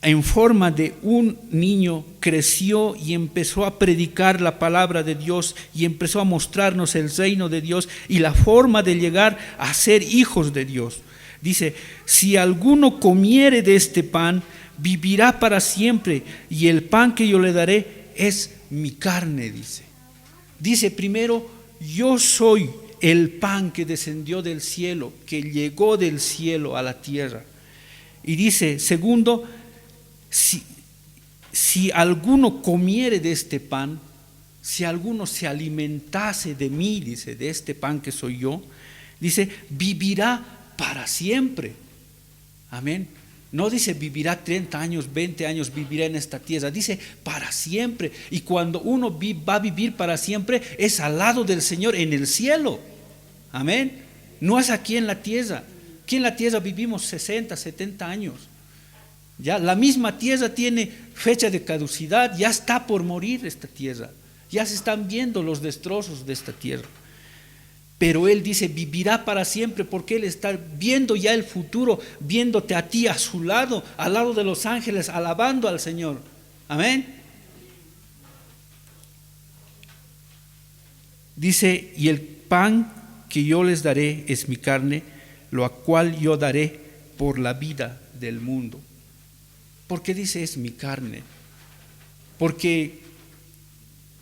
En forma de un niño creció y empezó a predicar la palabra de Dios y empezó a mostrarnos el reino de Dios y la forma de llegar a ser hijos de Dios. Dice: si alguno comiere de este pan, vivirá para siempre, y el pan que yo le daré es mi carne, dice. Dice primero: yo soy el pan que descendió del cielo, que llegó del cielo a la tierra. Y dice, segundo, si alguno comiere de este pan, si alguno se alimentase de mí, dice, de este pan que soy yo, dice, vivirá para siempre. Amén. No dice vivirá 30 años, 20 años, vivirá en esta tierra. Dice para siempre. Y cuando uno va a vivir para siempre, es al lado del Señor en el cielo. Amén. No es aquí en la tierra. Aquí en la tierra vivimos 60, 70 años. Ya la misma tierra tiene fecha de caducidad. Ya está por morir esta tierra. Ya se están viendo los destrozos de esta tierra. Pero Él dice, vivirá para siempre, porque Él está viendo ya el futuro, viéndote a ti a su lado, al lado de los ángeles, alabando al Señor. Amén. Dice, y el pan que yo les daré es mi carne, lo cual yo daré por la vida del mundo. ¿Por qué dice es mi carne? Porque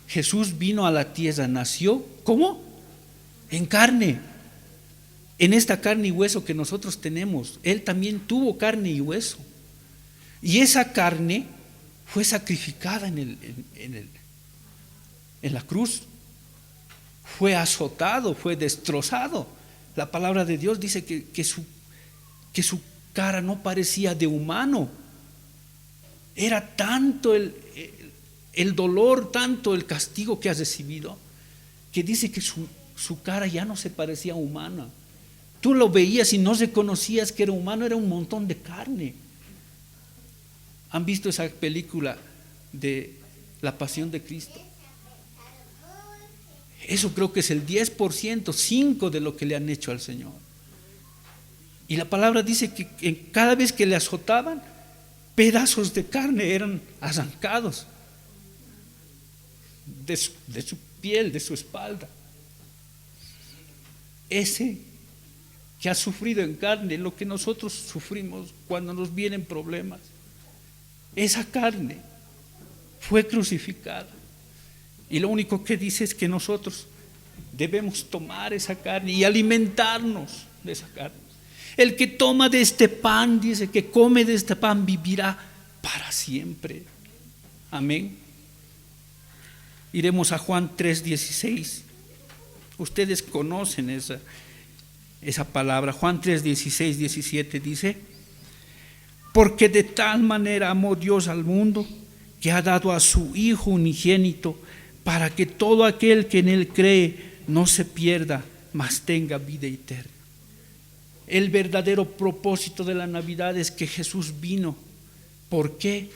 Jesús vino a la tierra, nació, ¿cómo? En carne, en esta carne y hueso que nosotros tenemos. Él también tuvo carne y hueso. Y esa carne fue sacrificada en la cruz. Fue azotado, fue destrozado. La palabra de Dios dice que su cara no parecía de humano. Era tanto el dolor, tanto el castigo que ha recibido, que dice que su cara ya no se parecía humana. Tú lo veías y no reconocías que era humano, era un montón de carne. ¿Han visto esa película de La Pasión de Cristo? Eso creo que es el 10%, 5% de lo que le han hecho al Señor. Y la palabra dice que cada vez que le azotaban, pedazos de carne eran arrancados de su piel, de su espalda. Ese que ha sufrido en carne lo que nosotros sufrimos cuando nos vienen problemas, esa carne fue crucificada. Y lo único que dice es que nosotros debemos tomar esa carne y alimentarnos de esa carne. El que toma de este pan, dice que come de este pan, vivirá para siempre. Amén. Iremos a Juan 3:16. Ustedes conocen esa palabra. Juan 3:16, 17 dice: porque de tal manera amó Dios al mundo, que ha dado a su Hijo unigénito, para que todo aquel que en Él cree no se pierda, mas tenga vida eterna. El verdadero propósito de la Navidad es que Jesús vino. ¿Por qué?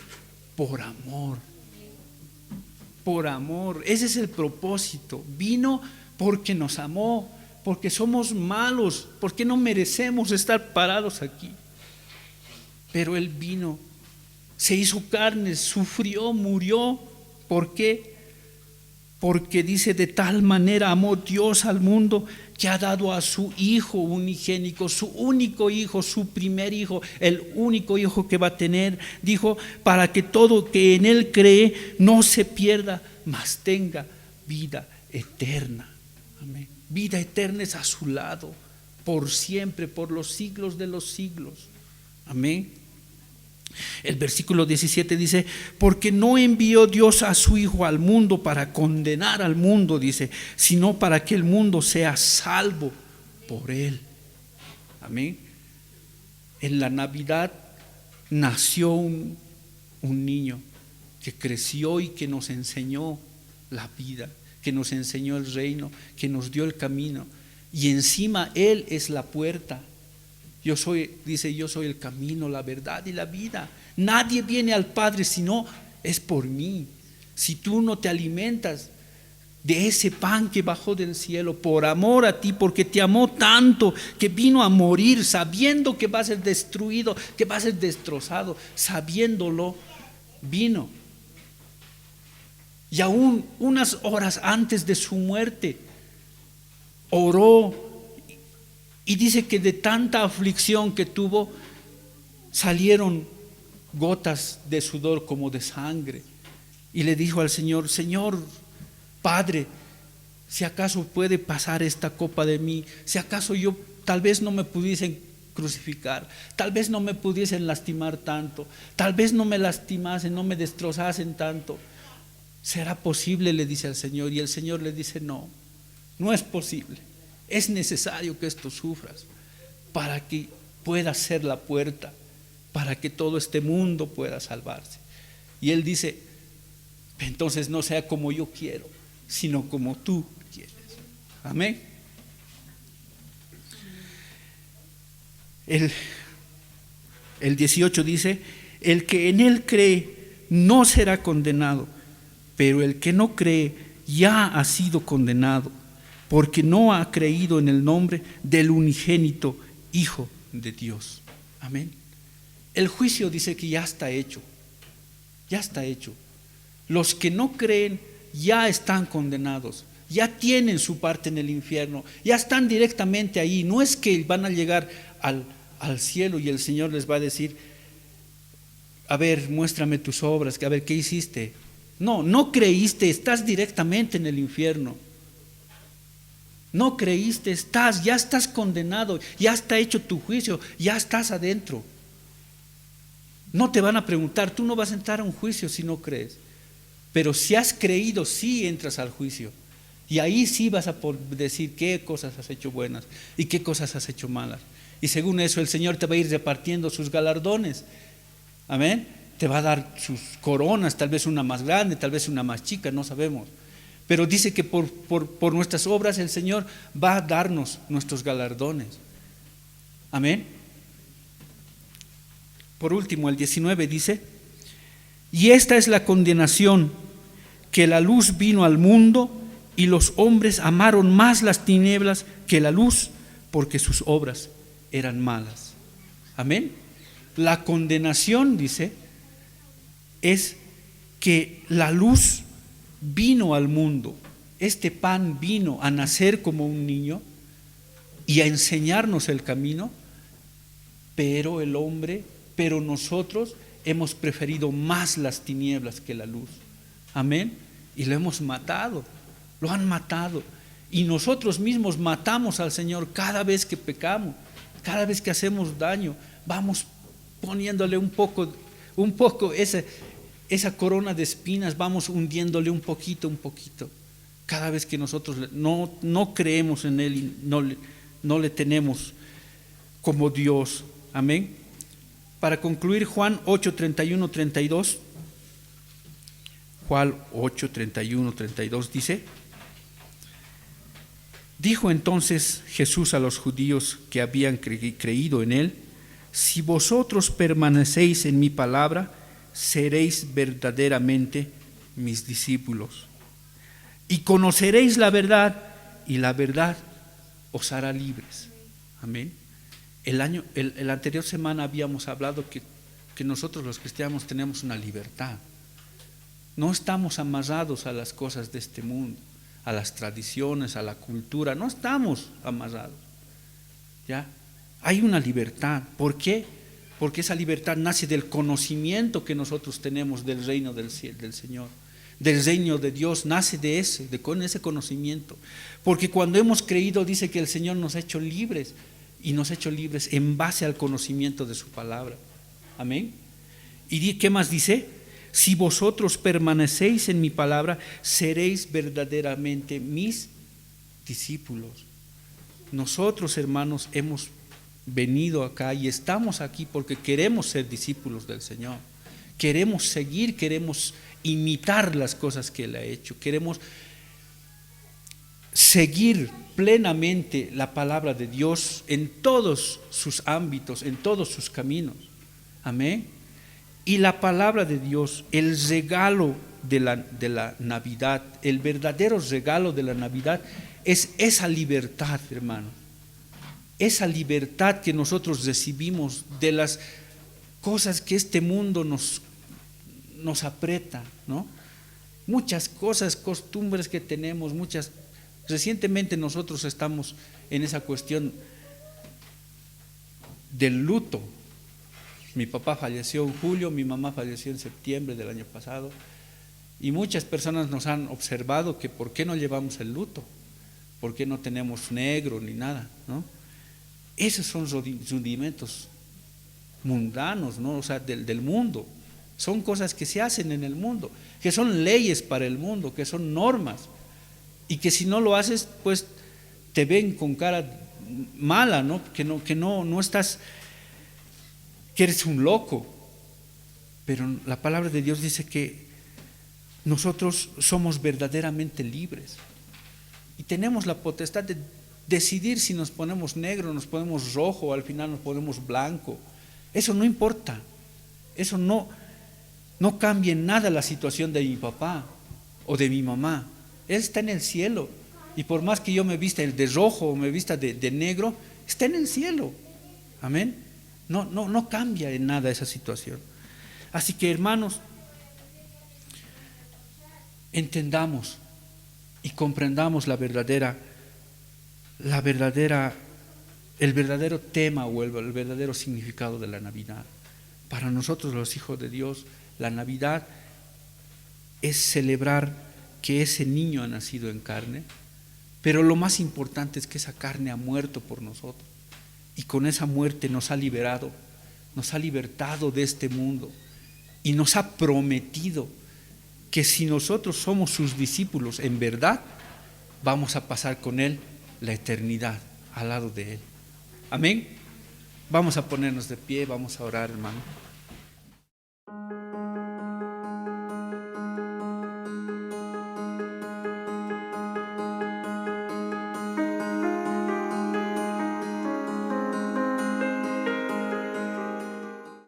Por amor. Por amor. Ese es el propósito. Vino porque nos amó, porque somos malos, porque no merecemos estar parados aquí. Pero Él vino, se hizo carne, sufrió, murió. ¿Por qué? Porque dice, de tal manera amó Dios al mundo, que ha dado a su Hijo unigénico, su único Hijo, su primer Hijo, el único Hijo que va a tener. Dijo, para que todo que en Él cree no se pierda, mas tenga vida eterna. Amén. Vida eterna es a su lado, por siempre, por los siglos de los siglos. Amén. El versículo 17 dice, porque no envió Dios a su Hijo al mundo para condenar al mundo, dice, sino para que el mundo sea salvo por Él. Amén. En la Navidad nació un niño que creció y que nos enseñó la vida, que nos enseñó el reino, que nos dio el camino, y encima Él es la puerta. Dice, yo soy el camino, la verdad y la vida. Nadie viene al Padre si no es por mí. Si tú no te alimentas de ese pan que bajó del cielo por amor a ti, porque te amó tanto que vino a morir sabiendo que va a ser destruido, que va a ser destrozado, sabiéndolo, vino. Y aún unas horas antes de su muerte, oró. Y dice que de tanta aflicción que tuvo, salieron gotas de sudor como de sangre. Y le dijo al Señor, Señor, Padre, si acaso puede pasar esta copa de mí, si acaso yo tal vez no me pudiesen crucificar, tal vez no me pudiesen lastimar tanto, tal vez no me lastimasen, no me destrozasen tanto. ¿Será posible? Le dice al Señor. Y el Señor le dice, no, no es posible. Es necesario que esto sufras para que pueda ser la puerta, para que todo este mundo pueda salvarse. Y Él dice, entonces no sea como yo quiero, sino como tú quieres. Amén. El 18 dice, el que en Él cree no será condenado, pero el que no cree ya ha sido condenado, porque no ha creído en el nombre del unigénito Hijo de Dios. Amén. El juicio dice que ya está hecho. Ya está hecho. Los que no creen ya están condenados, ya tienen su parte en el infierno, ya están directamente ahí. No es que van a llegar al cielo y el Señor les va a decir, a ver, muéstrame tus obras, a ver, ¿qué hiciste? No, no creíste, estás directamente en el infierno. No creíste, ya estás condenado, ya está hecho tu juicio, ya estás adentro. No te van a preguntar, tú no vas a entrar a un juicio si no crees. Pero si has creído, sí entras al juicio. Y ahí sí vas a poder decir qué cosas has hecho buenas y qué cosas has hecho malas. Y según eso el Señor te va a ir repartiendo sus galardones. Amén. Te va a dar sus coronas, tal vez una más grande, tal vez una más chica, no sabemos. Pero dice que por nuestras obras el Señor va a darnos nuestros galardones. Amén. Por último, el 19 dice, y esta es la condenación, que la luz vino al mundo y los hombres amaron más las tinieblas que la luz, porque sus obras eran malas. Amén. La condenación, dice, es que la luz vino al mundo. Este pan vino a nacer como un niño y a enseñarnos el camino, pero nosotros hemos preferido más las tinieblas que la luz. Amén. Y lo hemos matado, lo han matado. Y nosotros mismos matamos al Señor cada vez que pecamos, cada vez que hacemos daño. Vamos poniéndole un poco esa corona de espinas, vamos hundiéndole un poquito. Cada vez que nosotros no creemos en Él y no le tenemos como Dios. Amén. Para concluir, Juan 8, 31, 32. Juan 8, 31, 32 dice, dijo entonces Jesús a los judíos que habían creído en Él, si vosotros permanecéis en mi palabra, seréis verdaderamente mis discípulos. Y conoceréis la verdad, y la verdad os hará libres. Amén. La anterior semana habíamos hablado que nosotros los cristianos tenemos una libertad. No estamos amarrados a las cosas de este mundo, a las tradiciones, a la cultura. No estamos amarrados. ¿Ya? Hay una libertad. ¿Por qué? Porque esa libertad nace del conocimiento que nosotros tenemos del reino del Señor, del reino de Dios, nace con ese conocimiento. Porque cuando hemos creído, dice que el Señor nos ha hecho libres, y nos ha hecho libres en base al conocimiento de su palabra. Amén. ¿Y qué más dice? Si vosotros permanecéis en mi palabra, seréis verdaderamente mis discípulos. Nosotros, hermanos, hemos venido acá y estamos aquí porque queremos ser discípulos del Señor. Queremos seguir, queremos imitar las cosas que Él ha hecho. Queremos seguir plenamente la palabra de Dios en todos sus ámbitos, en todos sus caminos. Amén. Y la palabra de Dios, el regalo de la Navidad, el verdadero regalo de la Navidad es esa libertad, hermano. Esa libertad que nosotros recibimos de las cosas que este mundo nos aprieta, ¿no? Muchas cosas, costumbres que tenemos, recientemente nosotros estamos en esa cuestión del luto. Mi papá falleció en julio, mi mamá falleció en septiembre del año pasado, y muchas personas nos han observado que por qué no llevamos el luto, por qué no tenemos negro ni nada, ¿no? Esos son rudimentos mundanos, ¿no? O sea, del mundo. Son cosas que se hacen en el mundo, que son leyes para el mundo, que son normas, y que si no lo haces, pues te ven con cara mala, ¿no? Que no estás, que eres un loco. Pero la palabra de Dios dice que nosotros somos verdaderamente libres y tenemos la potestad de decidir si nos ponemos negro, nos ponemos rojo, o al final nos ponemos blanco. Eso no importa. Eso no cambia en nada la situación de mi papá o de mi mamá. Él está en el cielo, y por más que yo me vista de rojo o me vista de negro, está en el cielo. Amén. No cambia en nada esa situación. Así que, hermanos, entendamos y comprendamos el verdadero tema o el verdadero significado de la Navidad. Para nosotros los hijos de Dios, la Navidad es celebrar que ese niño ha nacido en carne, pero lo más importante es que esa carne ha muerto por nosotros y con esa muerte nos ha liberado, nos ha libertado de este mundo y nos ha prometido que si nosotros somos sus discípulos en verdad, vamos a pasar con Él la eternidad al lado de Él. Amén. Vamos a ponernos de pie, vamos a orar, hermano.